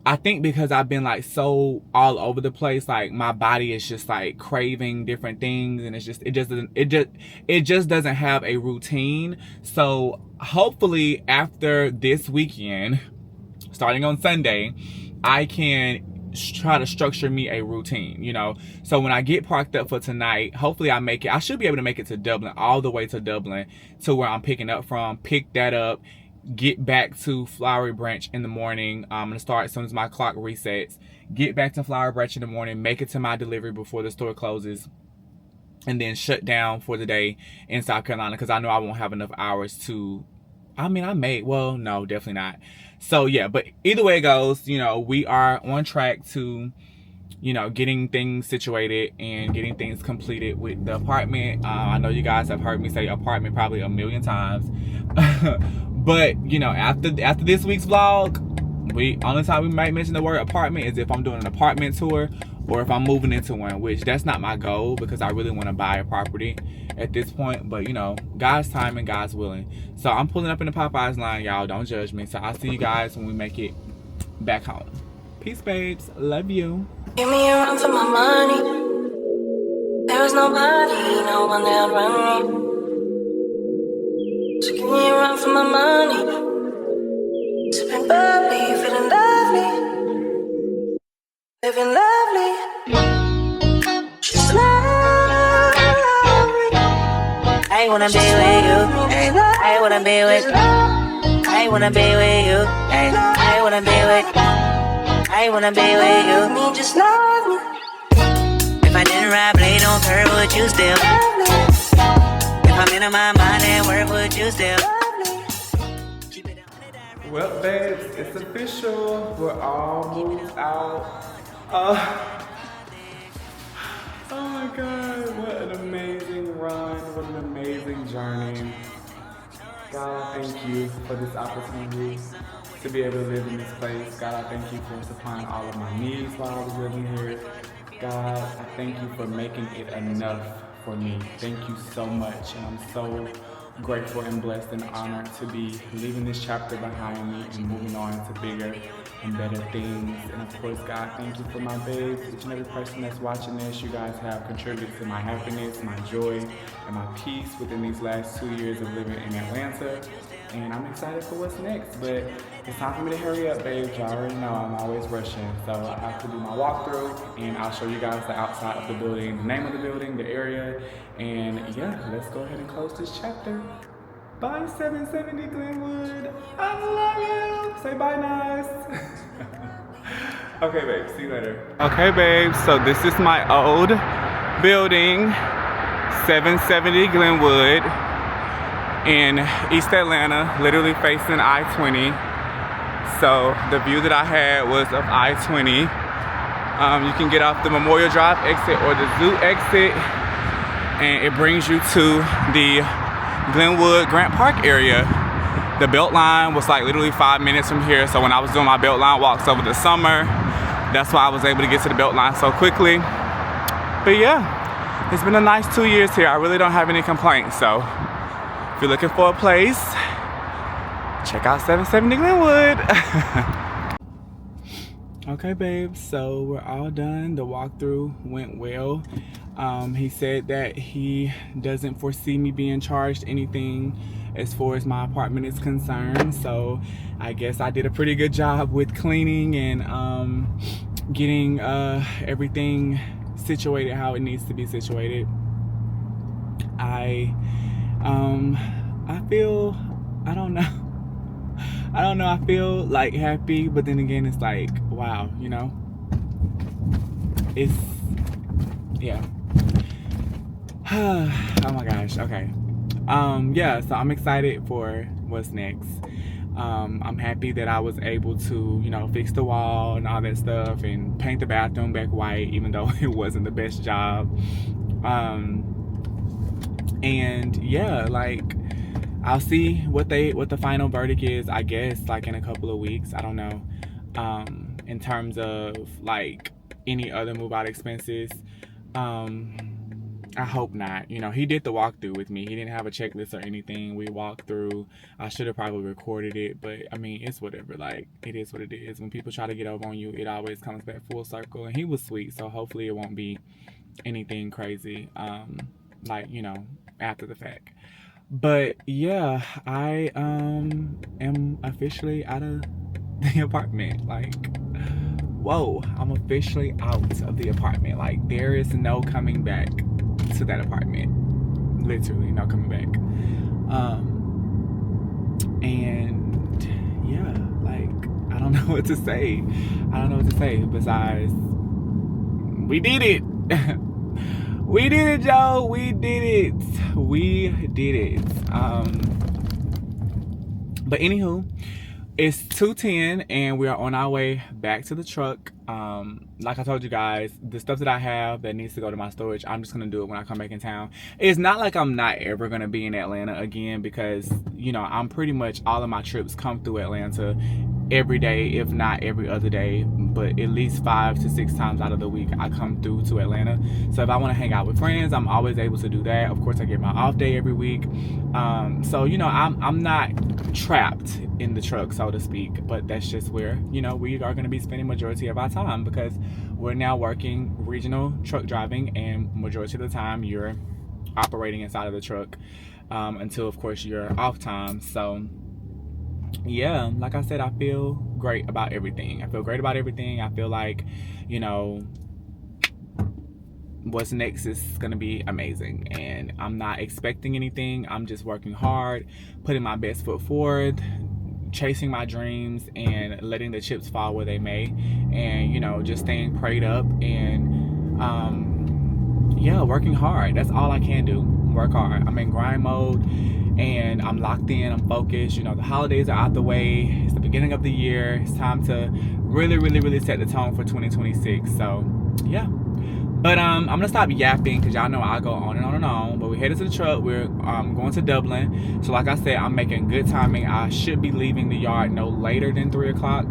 I think because I've been like so all over the place, like my body is just like craving different things, and it just doesn't have a routine. So hopefully after this weekend, starting on Sunday, I can try to structure me a routine, you know. So when I get parked up for tonight, hopefully I should be able to make it to Dublin, all the way to Dublin, to where I'm picking up from, pick that up, get back to Flowery Branch in the morning. I'm gonna start as soon as my clock resets, get back to Flowery Branch in the morning, make it to my delivery before the store closes, and then shut down for the day in South Carolina, because I know I won't have enough hours to, no, definitely not. So yeah, but either way it goes, you know, we are on track to, you know, getting things situated and getting things completed with the apartment. I know you guys have heard me say apartment probably a million times. But, you know, after this week's vlog, only time we might mention the word apartment is if I'm doing an apartment tour or if I'm moving into one, which that's not my goal, because I really want to buy a property at this point. But, you know, God's time and God's willing. So I'm pulling up in the Popeyes line, y'all. Don't judge me. So I'll see you guys when we make it back home. Peace, babes. Love you. Give me a run for my money. There is nobody, no one that run me. So give me a run for my money. Sipping bubbly, feeling lovely, living lovely. She's lovely. I wanna be with you. I wanna be with. I wanna be with you. I wanna be with. I wanna be with you. Me, just love me. If I didn't ride blade on curve, would you still? If I'm in my mind at work, would you still? Well, babes, it's official. We're all moved out. Oh my God, what an amazing run. What an amazing journey. God, I thank you for this opportunity to be able to live in this place. God, I thank you for supplying all of my needs while I was living here. God, I thank you for making it enough for me. Thank you so much, and I'm so grateful and blessed and honored to be leaving this chapter behind me and moving on to bigger and better things. And of course, God, thank you for my babes. Each and every person that's watching this, you guys have contributed to my happiness, my joy, and my peace within these last 2 years of living in Atlanta. And I'm excited for what's next, but it's time for me to hurry up, babes. Y'all already know I'm always rushing. So I have to do my walkthrough, and I'll show you guys the outside of the building, the name of the building, the area, and yeah, let's go ahead and close this chapter. Bye, 770 Glenwood. I love you. Say bye, nice. Okay, babe, see you later. Okay, babe, so this is my old building, 770 Glenwood, in East Atlanta, literally facing I-20. So the view that I had was of I-20. You can get off the Memorial Drive exit or the Zoo exit, and it brings you to the Glenwood Grant Park area. The Beltline was like literally 5 minutes from here. So when I was doing my Beltline walks over the summer, that's why I was able to get to the Beltline so quickly. But yeah, it's been a nice 2 years here. I really don't have any complaints. So if you're looking for a place, check out 770 Glenwood. Okay, babes, so we're all done. The walkthrough went well. He said that he doesn't foresee me being charged anything as far as my apartment is concerned. So I guess I did a pretty good job with cleaning and getting everything situated how it needs to be situated. I feel, I don't know, I feel like happy, but then again, it's like, wow, you know, it's, yeah. Oh my gosh, okay. Yeah, so I'm excited for what's next. I'm happy that I was able to, you know, fix the wall and all that stuff and paint the bathroom back white, even though it wasn't the best job. And yeah, like, I'll see what the final verdict is, I guess, like in a couple of weeks. I don't know. In terms of like any other move out expenses. I hope not. You know, he did the walkthrough with me. He didn't have a checklist or anything. We walked through. I should have probably recorded it, but I mean, it's whatever. Like, it is what it is. When people try to get over on you, it always comes back full circle. And he was sweet, so hopefully it won't be anything crazy, like, you know, after the fact. But yeah, I am officially out of the apartment. Like, whoa, I'm officially out of the apartment. Like, there is no coming back to that apartment. Literally no coming back. And yeah, like, I don't know what to say. I don't know what to say besides, we did it. We did it, Joe. We did it. We did it. But anywho, it's 2:10 and we are on our way back to the truck. Like I told you guys, the stuff that I have that needs to go to my storage, I'm just gonna do it when I come back in town. It's not like I'm not ever gonna be in Atlanta again, because, you know, I'm pretty much, all of my trips come through Atlanta every day, if not every other day, but at least 5 to 6 times out of the week I come through to Atlanta. So if I want to hang out with friends, I'm always able to do that. Of course, I get my off day every week. So, you know, I'm not trapped in the truck, so to speak, but that's just where, you know, we are going to be spending majority of our time, because we're now working regional truck driving, and majority of the time you're operating inside of the truck until, of course, you're off time. So yeah, like I said, I feel great about everything. I feel great about everything. I feel like, you know, what's next is gonna be amazing, and I'm not expecting anything. I'm just working hard, putting my best foot forward, chasing my dreams, and letting the chips fall where they may, and, you know, just staying prayed up, and yeah, working hard. That's all I can do. Work hard. I'm in grind mode, and I'm locked in. I'm focused. You know, the holidays are out the way. It's the beginning of the year. It's time to really set the tone for 2026. So yeah. But I'm gonna stop yapping, because y'all know I go on and on and on. But we're headed to the truck. We're going to Dublin. So like I said, I'm making good timing. I should be leaving the yard no later than 3 o'clock.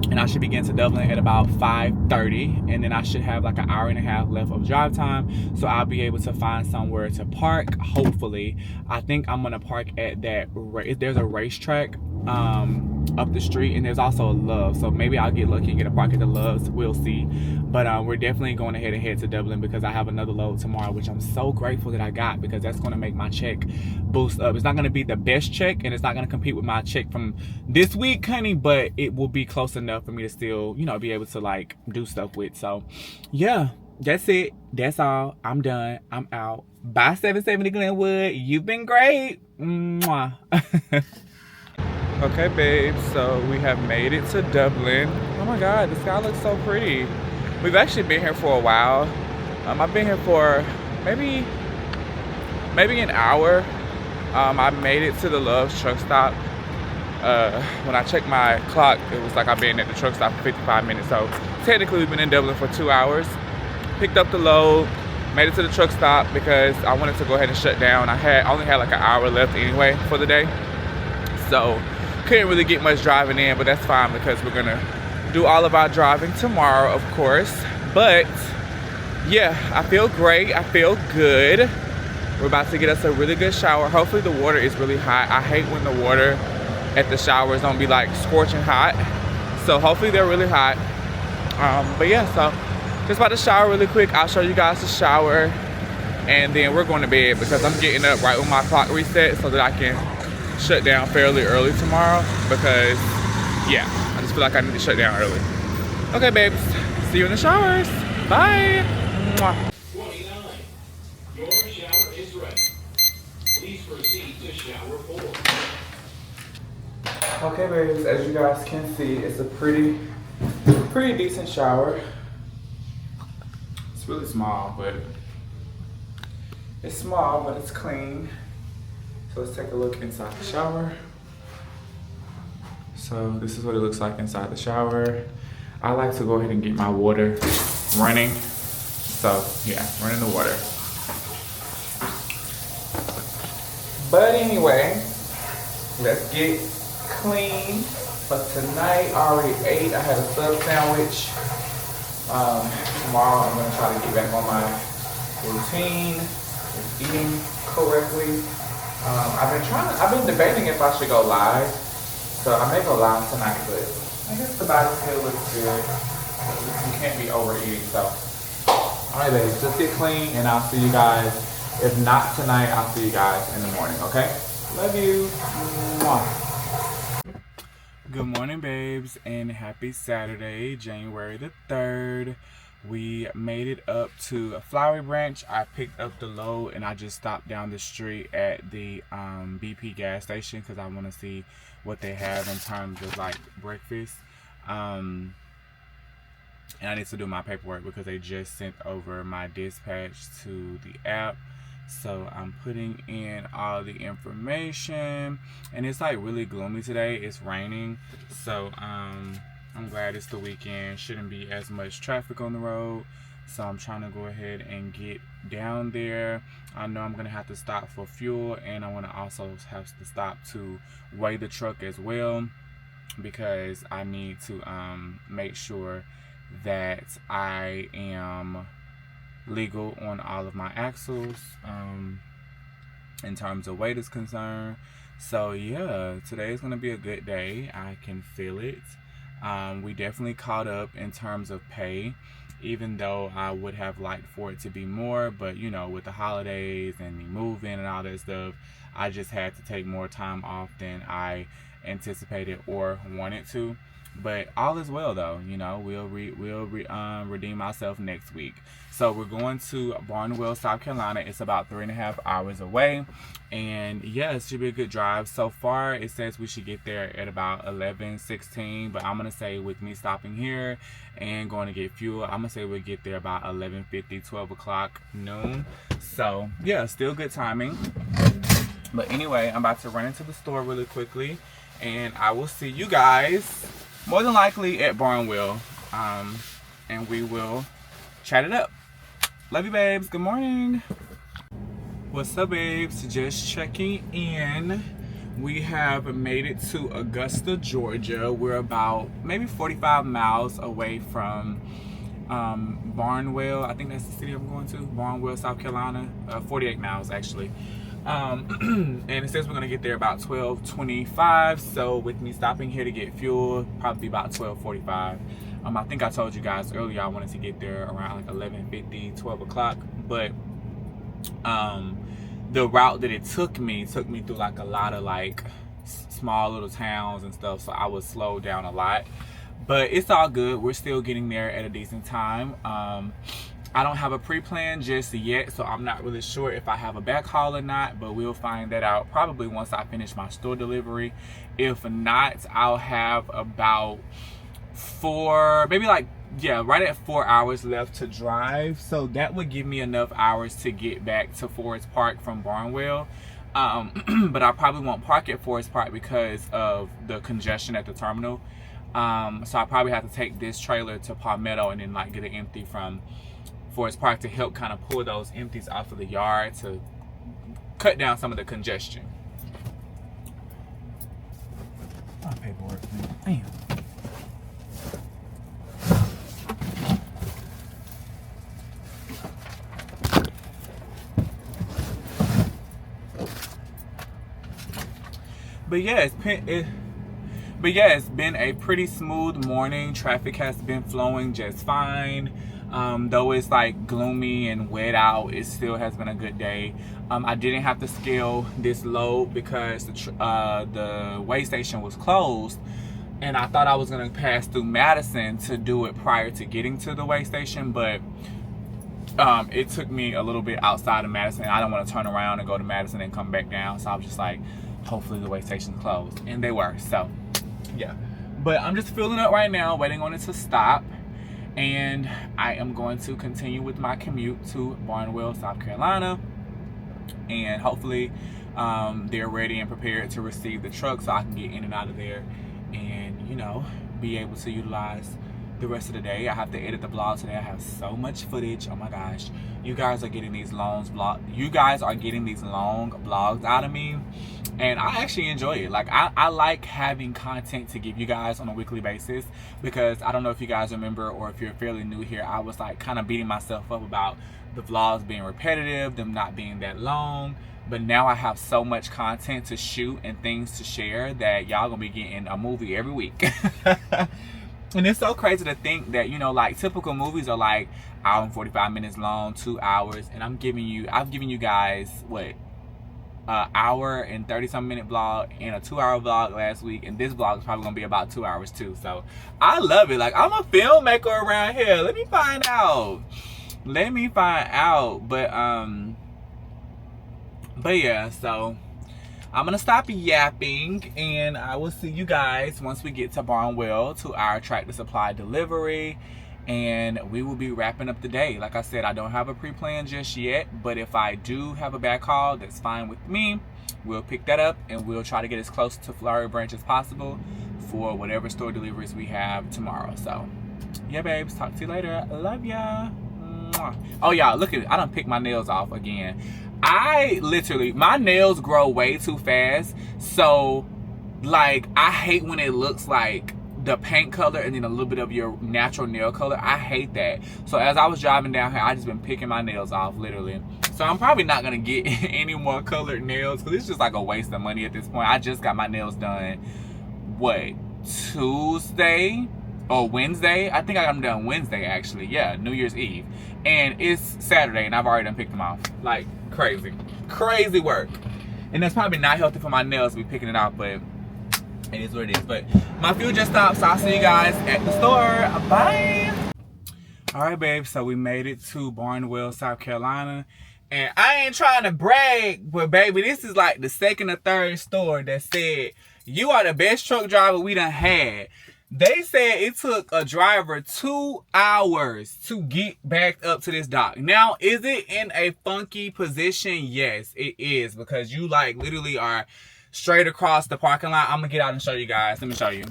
And I should be getting to Dublin at about 5:30, and then I should have like an hour and a half left of drive time, so I'll be able to find somewhere to park, hopefully. I think I'm gonna park at that, there's a racetrack up the street, and there's also a Love's, so maybe I'll get lucky and get a park at the Love's. We'll see. But we're definitely going ahead and head to Dublin, because I have another load tomorrow, which I'm so grateful that I got, because that's going to make my check boost up. It's not going to be the best check, and it's not going to compete with my check from this week, honey, but it will be close enough for me to still, you know, be able to like do stuff with. So yeah, that's it. That's all. I'm done. I'm out. Bye, 770 Glenwood. You've been great. Mwah. Okay, babe, so we have made it to Dublin. Oh my God, the sky looks so pretty. We've actually been here for a while. I've been here for maybe an hour. I made it to the Love's truck stop. When I checked my clock, it was like I've been at the truck stop for 55 minutes. So technically we've been in Dublin for 2 hours. Picked up the load. Made it to the truck stop because I wanted to go ahead and shut down. I only had like an hour left anyway for the day, so couldn't really get much driving in, but that's fine because we're gonna do all of our driving tomorrow, of course. But yeah, I feel great. I feel good. We're about to get us a really good shower. Hopefully the water is really hot. I hate when the water at the showers don't be like scorching hot, so hopefully they're really hot. But yeah, so just about to shower really quick. I'll show you guys the shower, and then we're going to bed because I'm getting up right when my clock resets so that I can shut down fairly early tomorrow, because yeah, I just feel like I need to shut down early. Okay, babes, see you in the showers. Bye. Mwah. 29. Your shower is ready. Please proceed to shower 4. Okay, babes, as you guys can see, it's a pretty decent shower. It's really small, but it's clean. So let's take a look inside the shower. So this is what it looks like inside the shower. I like to go ahead and get my water running. So yeah, running the water. But anyway, let's get clean. But tonight I already ate. I had a sub sandwich. Tomorrow I'm gonna try to get back on my routine with eating correctly. I've been debating if I should go live. So I may go live tonight, but I guess the body still looks good. You can't be overeating, so. Alright, ladies, just get clean and I'll see you guys. If not tonight, I'll see you guys in the morning, okay? Love you. Mwah. Good morning, babes, and happy Saturday, January the 3rd. We made it up to Flowery Branch. I picked up the load and I just stopped down the street at the BP gas station because I want to see what they have in terms of like breakfast. And I need to do my paperwork because they just sent over my dispatch to the app. So I'm putting in all the information, and it's like really gloomy today. It's raining, so I'm glad it's the weekend. Shouldn't be as much traffic on the road, so I'm trying to go ahead and get down there. I know I'm gonna have to stop for fuel, and I want to also have to stop to weigh the truck as well, because I need to make sure that I am legal on all of my axles in terms of weight is concerned. So yeah, today is going to be a good day. I can feel it. We definitely caught up in terms of pay, even though I would have liked for it to be more, but you know, with the holidays and the move-in and all that stuff, I just had to take more time off than I anticipated or wanted to. But all is well though, you know, we'll redeem ourselves next week. So we're going to Barnwell, South Carolina. It's about 3.5 hours away, and yeah, it should be a good drive. So far it says we should get there at about 11:16, but I'm gonna say with me stopping here and going to get fuel, I'm gonna say we'll get there about 11:50, 12 o'clock noon. So yeah, still good timing. But anyway, I'm about to run into the store really quickly, and I will see you guys more than likely at Barnwell, and we will chat it up. Love you, babes. Good morning. What's up, babes? Just checking in. We have made it to Augusta, Georgia. We're about maybe 45 miles away from Barnwell. I think that's the city I'm going to. Barnwell, South Carolina. 48 miles actually. And it says we're gonna get there about 12:25. So with me stopping here to get fuel, probably about 12:45. I think I told you guys earlier I wanted to get there around like 11:50, 12 o'clock. But the route that it took me through like a lot of like small little towns and stuff. So I was slowed down a lot. But it's all good. We're still getting there at a decent time. I don't have a pre-plan just yet, so I'm not really sure if I have a back haul or not, but we'll find that out probably once I finish my store delivery. If not, I'll have about right at 4 hours left to drive. So that would give me enough hours to get back to Forest Park from Barnwell. But I probably won't park at Forest Park because of the congestion at the terminal. So I probably have to take this trailer to Palmetto and then like get it empty from Forest Park to help kind of pull those empties off of the yard to cut down some of the congestion. Oh, paperwork. Damn. But yeah, it's been a pretty smooth morning. Traffic has been flowing just fine. Though it's like gloomy and wet out, it still has been a good day. I didn't have to scale this load because the weigh station was closed, and I thought I was gonna pass through Madison to do it prior to getting to the weigh station, but it took me a little bit outside of Madison. I don't want to turn around and go to Madison and come back down, so I was just like, hopefully the weigh station's closed, and they were. So yeah, but I'm just filling up right now, waiting on it to stop, and I am going to continue with my commute to Barnwell, South Carolina, and hopefully they're ready and prepared to receive the truck so I can get in and out of there and, you know, be able to utilize the rest of the day. I have to edit the vlog today. I have so much footage. Oh my gosh, you guys are getting these long vlogs out of me, and I actually enjoy it. Like I like having content to give you guys on a weekly basis, because I don't know if you guys remember, or if you're fairly new here, I was like kind of beating myself up about the vlogs being repetitive, them not being that long. But now I have so much content to shoot and things to share that y'all gonna be getting a movie every week. And it's so crazy to think that, you know, like typical movies are like hour and 45 minutes long, 2 hours, and I've given you guys what, hour and 30-some minute vlog and a 2-hour vlog last week, and this vlog is probably gonna be about 2 hours too. So I love it. Like, I'm a filmmaker around here. Let me find out. But yeah, so I'm gonna stop yapping, and I will see you guys once we get to Barnwell to our Tractor Supply delivery, and we will be wrapping up the day. Like I said, I don't have a pre-plan just yet, but if I do have a back haul, that's fine with me. We'll pick that up, and we'll try to get as close to Flowery Branch as possible for whatever store deliveries we have tomorrow. So yeah, babes, talk to you later. I love ya. Mwah. Oh y'all, look at it. I done picked my nails off again. My nails grow way too fast, so like I hate when it looks like the paint color and then a little bit of your natural nail color. I hate that. So as I was driving down here, I just been picking my nails off, literally. So I'm probably not gonna get any more colored nails, because it's just like a waste of money at this point. I just got my nails done, what, Tuesday or Wednesday? I think I got them done Wednesday, actually. Yeah, New Year's Eve. And it's Saturday, and I've already done picked them off. Like, crazy work. And that's probably not healthy for my nails to be picking it off, but it is what it is. But my fuel just stopped, so I'll see you guys at the store. Bye. All right, babe, so we made it to Barnwell, South Carolina, and I ain't trying to brag, but baby, this is like the second or third store that said, you are the best truck driver we done had. They said it took a driver 2 hours to get back up to this dock. Now, is it in a funky position? Yes, it is, because you like literally are straight across the parking lot. I'm gonna get out and show you guys. Let me show you.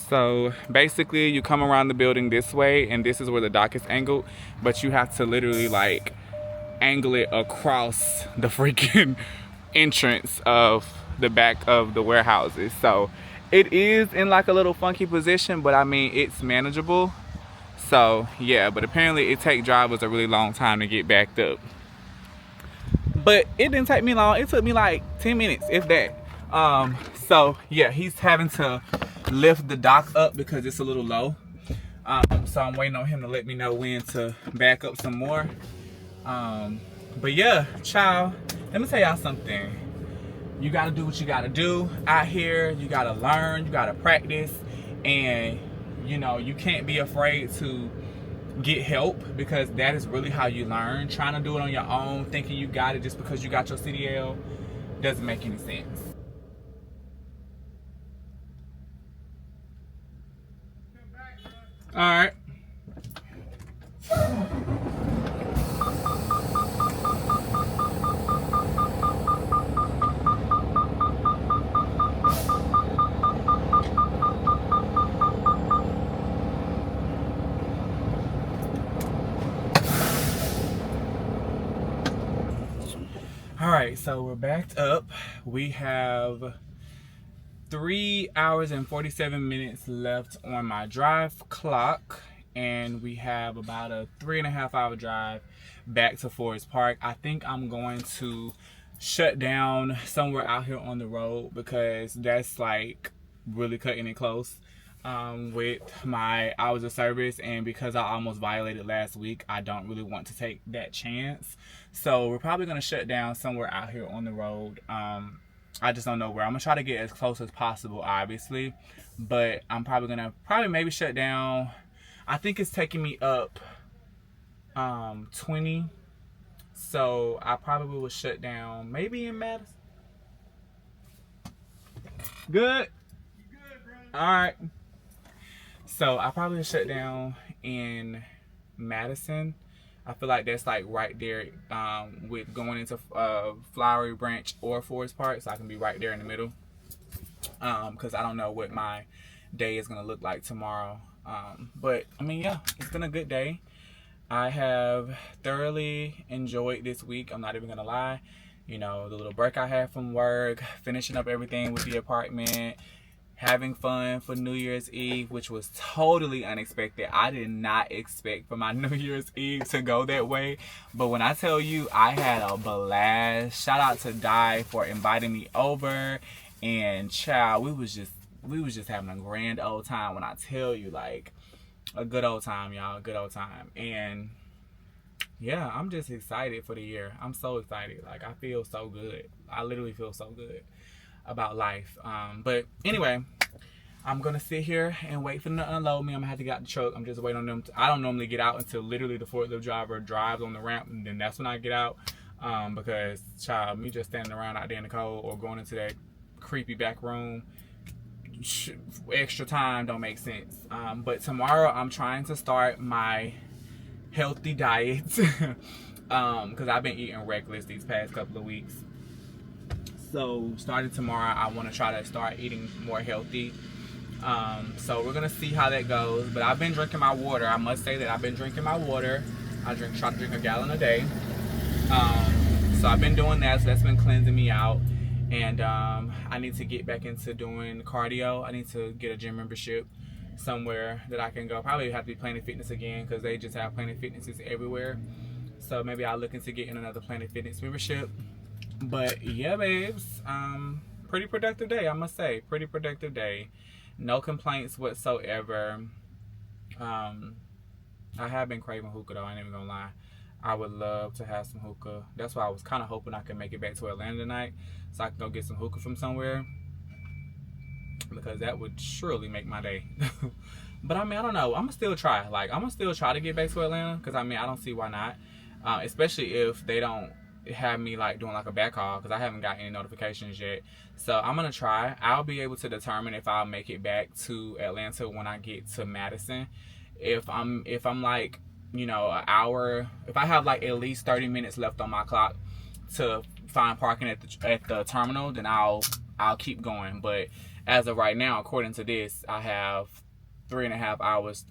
So basically, you come around the building this way, and this is where the dock is angled, but you have to literally like angle it across the freaking entrance of the back of the warehouses. So it is in like a little funky position, but I mean, it's manageable. So yeah, but apparently it takes drivers a really long time to get backed up. But it didn't take me long. It took me like 10 minutes, if that. So yeah, he's having to lift the dock up because it's a little low. So I'm waiting on him to let me know when to back up some more. But yeah, child, let me tell y'all something. You gotta do what you gotta do out here. You gotta learn, you gotta practice, and you know, you can't be afraid to get help, because that is really how you learn. Trying to do it on your own, thinking you got it just because you got your CDL, doesn't make any sense. All right. All right, so we're backed up. We have 3 hours and 47 minutes left on my drive clock, and we have about a 3.5 hour drive back to Forest Park. I think I'm going to shut down somewhere out here on the road because that's like really cutting it close with my hours of service, and because I almost violated last week, I don't really want to take that chance. So we're probably going to shut down somewhere out here on the road. I just don't know where. I'm gonna try to get as close as possible, obviously, but I'm probably gonna maybe shut down. I think it's taking me up 20, so I probably will shut down maybe in Madison. Good. All right. So I probably will shut down in Madison. I feel like that's like right there with going into Flowery Branch or Forest Park, so I can be right there in the middle. Because I don't know what my day is gonna look like tomorrow. But I mean, yeah, it's been a good day. I have thoroughly enjoyed this week. I'm not even gonna lie. You know, the little break I had from work, finishing up everything with the apartment, having fun for New Year's Eve, which was totally unexpected. I did not expect for my New Year's Eve to go that way. But when I tell you, I had a blast. Shout out to Di for inviting me over. And child, we was just having a grand old time. When I tell you, like, a good old time, y'all. A good old time. And yeah, I'm just excited for the year. I'm so excited. Like, I feel so good. I literally feel so good about life. But anyway, I'm gonna sit here and wait for them to unload me. I'm gonna have to get out the truck. I'm just waiting on them. I don't normally get out until literally the forklift driver drives on the ramp, and then that's when I get out. Because child, me just standing around out there in the cold or going into that creepy back room, extra time don't make sense. But tomorrow I'm trying to start my healthy diet because I've been eating reckless these past couple of weeks. So starting tomorrow, I want to try to start eating more healthy. So we're gonna see how that goes. But I've been drinking my water. I must say that I've been drinking my water. I try to drink a gallon a day. So I've been doing that. So that's been cleansing me out. And I need to get back into doing cardio. I need to get a gym membership somewhere that I can go. Probably have to be Planet Fitness again because they just have Planet Fitnesses everywhere. So maybe I'll look into getting another Planet Fitness membership. But yeah, babes, pretty productive day, I must say. Pretty productive day. No complaints whatsoever. I have been craving hookah though, I ain't even gonna lie. I would love to have some hookah. That's why I was kind of hoping I could make it back to Atlanta tonight so I can go get some hookah from somewhere, because that would surely make my day. But I mean, I don't know. I'm gonna still try. Like, I'm gonna still try to get back to Atlanta because I mean, I don't see why not. Especially if they don't have me like doing like a back call, because I haven't got any notifications yet. So I'm gonna try. I'll be able to determine if I'll make it back to Atlanta when I get to Madison. If I'm like, you know, an hour, if I have like at least 30 minutes left on my clock to find parking at the terminal, then I'll keep going. But as of right now, according to this, I have 3.5 hours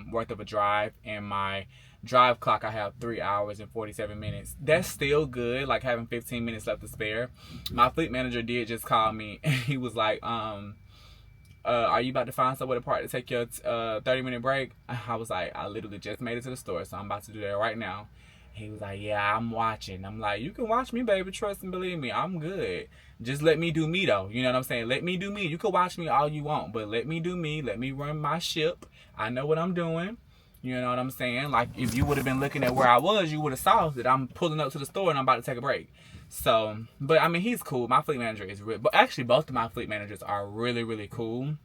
worth of a drive, and my drive clock I have 3 hours and 47 minutes. That's still good, like having 15 minutes left to spare. My fleet manager did just call me and he was like, are you about to find somewhere to park to take your 30-minute break? I was like, I literally just made it to the store, so I'm about to do that right now. He was like, yeah, I'm watching. I'm like, you can watch me, baby. Trust and believe me, I'm good. Just let me do me, though. You know what I'm saying? Let me do me. You can watch me all you want, but let me do me. Let me run my ship. I know what I'm doing. You know what I'm saying? Like, if you would have been looking at where I was, you would have saw that I'm pulling up to the store and I'm about to take a break. So, but I mean, he's cool. My fleet manager is real. But actually, both of my fleet managers are really, really cool.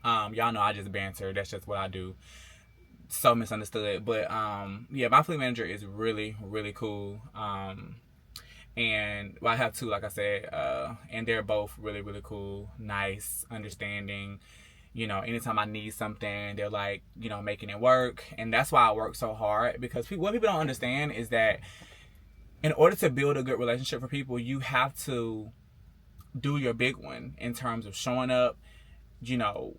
Y'all know I just banter. That's just what I do. So misunderstood. But yeah, my fleet manager is really, really cool. And well, I have two, like I said, and they're both really, really cool, nice, understanding. You know, anytime I need something, they're like, you know, making it work. And that's why I work so hard, because what people don't understand is that in order to build a good relationship for people, you have to do your big one in terms of showing up, you know,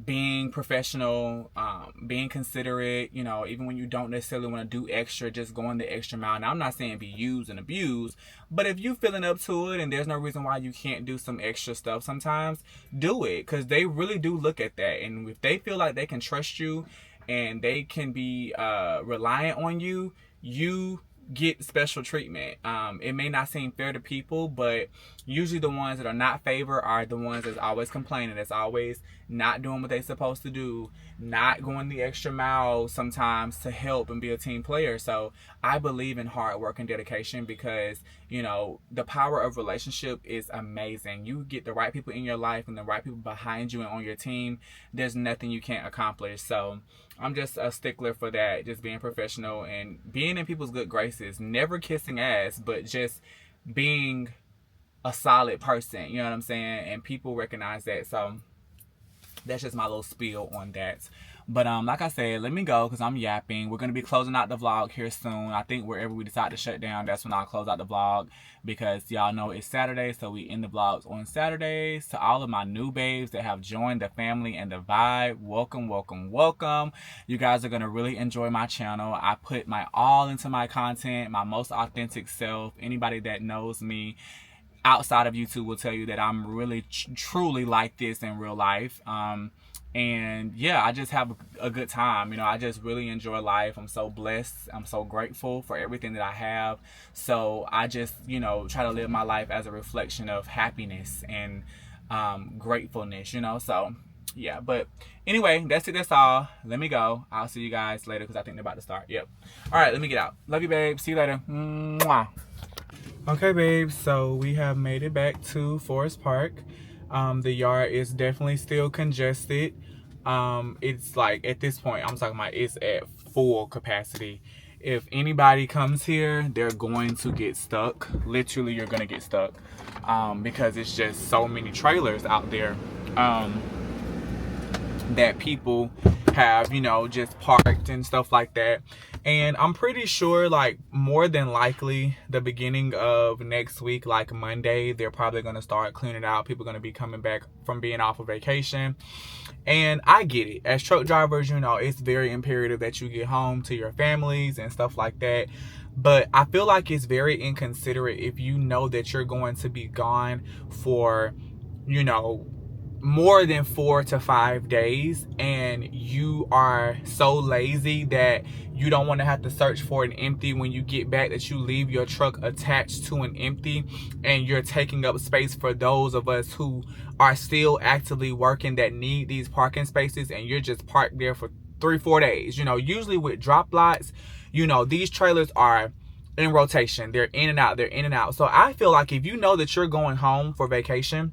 being professional, being considerate, you know, even when you don't necessarily want to do extra, just going the extra mile. Now, I'm not saying be used and abused, but if you feeling up to it and there's no reason why you can't do some extra stuff sometimes, do it, because they really do look at that. And if they feel like they can trust you and they can be reliant on you, you get special treatment. It may not seem fair to people, but usually the ones that are not favored are the ones that's always complaining, that's always not doing what they're supposed to do, not going the extra mile sometimes to help and be a team player. So I believe in hard work and dedication, because, you know, the power of relationship is amazing. You get the right people in your life and the right people behind you and on your team, there's nothing you can't accomplish. So I'm just a stickler for that, just being professional and being in people's good graces, never kissing ass, but just being a solid person, you know what I'm saying? And people recognize that. So that's just my little spiel on that. But like I said, let me go because I'm yapping. We're going to be closing out the vlog here soon. I think wherever we decide to shut down, that's when I'll close out the vlog, because y'all know it's Saturday, so we end the vlogs on Saturdays. To all of my new babes that have joined the family and the vibe, welcome, welcome, welcome. You guys are going to really enjoy my channel. I put my all into my content, my most authentic self. Anybody that knows me outside of YouTube will tell you that I'm really truly like this in real life. And yeah, I just have a good time. You know, I just really enjoy life. I'm so blessed. I'm so grateful for everything that I have. So I just, you know, try to live my life as a reflection of happiness and gratefulness, you know. So yeah, but anyway, that's it. That's all. Let me go. I'll see you guys later because I think they're about to start. Yep. All right, let me get out. Love you, babe. See you later. Mwah. Okay, babe, so we have made it back to Forest Park. The yard is definitely still congested. It's like, at this point, I'm talking about it's at full capacity. If anybody comes here, they're going to get stuck. Literally, you're going to get stuck because it's just so many trailers out there that people have, you know, just parked and stuff like that. And I'm pretty sure, like, more than likely the beginning of next week, like Monday, they're probably going to start cleaning out. People are going to be coming back from being off of vacation. And I get it. As truck drivers, you know, it's very imperative that you get home to your families and stuff like that. But I feel like it's very inconsiderate if you know that you're going to be gone for, you know, more than 4 to 5 days, and you are so lazy that you don't want to have to search for an empty when you get back, that you leave your truck attached to an empty, and you're taking up space for those of us who are still actively working that need these parking spaces, and you're just parked there for 3-4 days. You know, usually with drop lots, you know, these trailers are in rotation. They're in and out. They're in and out. So I feel like if you know that you're going home for vacation,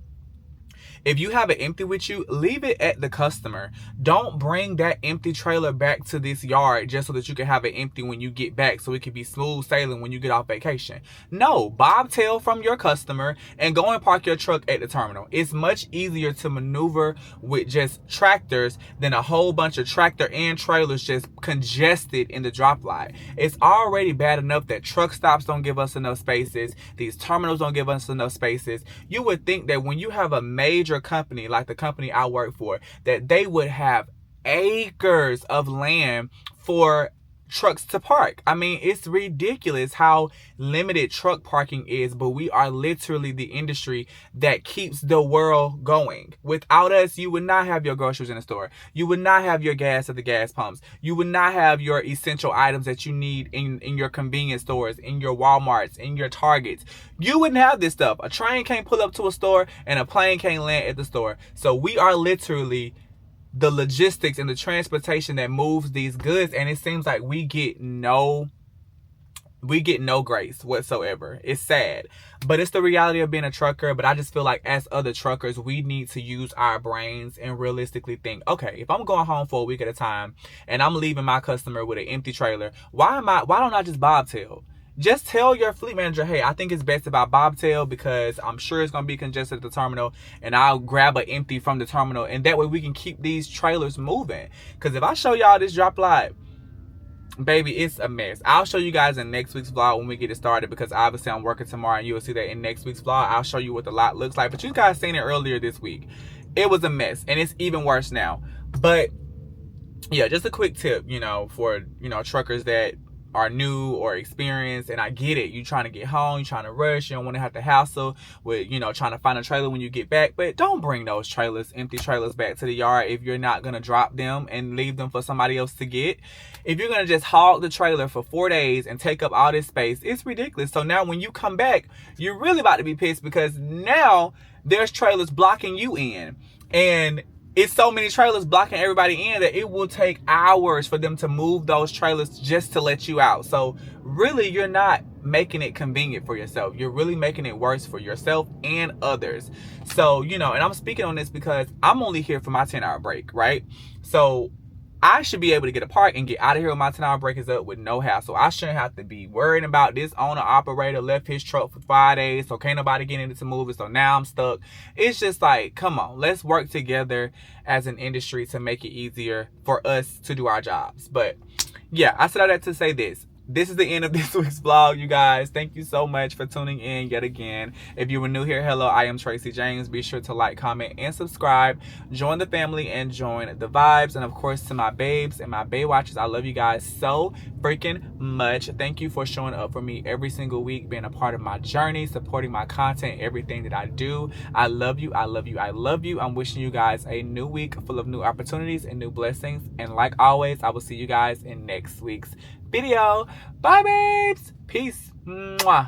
if you have an empty with you, leave it at the customer. Don't bring that empty trailer back to this yard just so that you can have it empty when you get back, so it can be smooth sailing when you get off vacation. No, bobtail from your customer and go and park your truck at the terminal. It's much easier to maneuver with just tractors than a whole bunch of tractor and trailers just congested in the drop lot. It's already bad enough that truck stops don't give us enough spaces. These terminals don't give us enough spaces. You would think that when you have a major company like the company I work for, that they would have acres of land for trucks to park. I mean, it's ridiculous how limited truck parking is, but we are literally the industry that keeps the world going. Without us, you would not have your groceries in the store. You would not have your gas at the gas pumps. You would not have your essential items that you need in your convenience stores, in your Walmarts, in your Targets. You wouldn't have this stuff. A train can't pull up to a store and a plane can't land at the store. So we are literally the logistics and the transportation that moves these goods, and it seems like we get no grace whatsoever. It's sad, but it's the reality of being a trucker. But I just feel like as other truckers, we need to use our brains and realistically think, okay, if I'm going home for a week at a time and I'm leaving my customer with an empty trailer, why don't I just bobtail? Just tell your fleet manager, hey, I think it's best if I bobtail because I'm sure it's going to be congested at the terminal, and I'll grab an empty from the terminal, and that way we can keep these trailers moving. Because if I show y'all this drop lot, baby, it's a mess. I'll show you guys in next week's vlog when we get it started, because obviously I'm working tomorrow, and you'll see that in next week's vlog. I'll show you what the lot looks like. But you guys seen it earlier this week. It was a mess, and it's even worse now. But yeah, just a quick tip, you know, for, you know, truckers that are new or experienced. And I get it, you trying to get home, you trying to rush, you don't want to have to hassle with, you know, trying to find a trailer when you get back. But don't bring those trailers, empty trailers, back to the yard if you're not going to drop them and leave them for somebody else to get. If you're going to just haul the trailer for 4 days and take up all this space, it's ridiculous. So now when you come back, you're really about to be pissed, because now there's trailers blocking you in. And it's so many trailers blocking everybody in that it will take hours for them to move those trailers just to let you out. So really, you're not making it convenient for yourself. You're really making it worse for yourself and others. So, you know, and I'm speaking on this because I'm only here for my 10-hour break, right? So I should be able to get a park and get out of here when my 10-hour break is up with no hassle. I shouldn't have to be worrying about this owner operator left his truck for 5 days, so can't nobody get in it to move it, so now I'm stuck. It's just like, come on, let's work together as an industry to make it easier for us to do our jobs. But yeah, I said all that to say this. This is the end of this week's vlog, you guys. Thank you so much for tuning in yet again. If you were new here, hello, I am Tracy James. Be sure to like, comment, and subscribe. Join the family and join the vibes. And of course, to my babes and my bae watchers, I love you guys so freaking much. Thank you for showing up for me every single week, being a part of my journey, supporting my content, everything that I do. I love you. I love you. I love you. I'm wishing you guys a new week full of new opportunities and new blessings. And like always, I will see you guys in next week's video. Bye, babes. Peace. Mwah.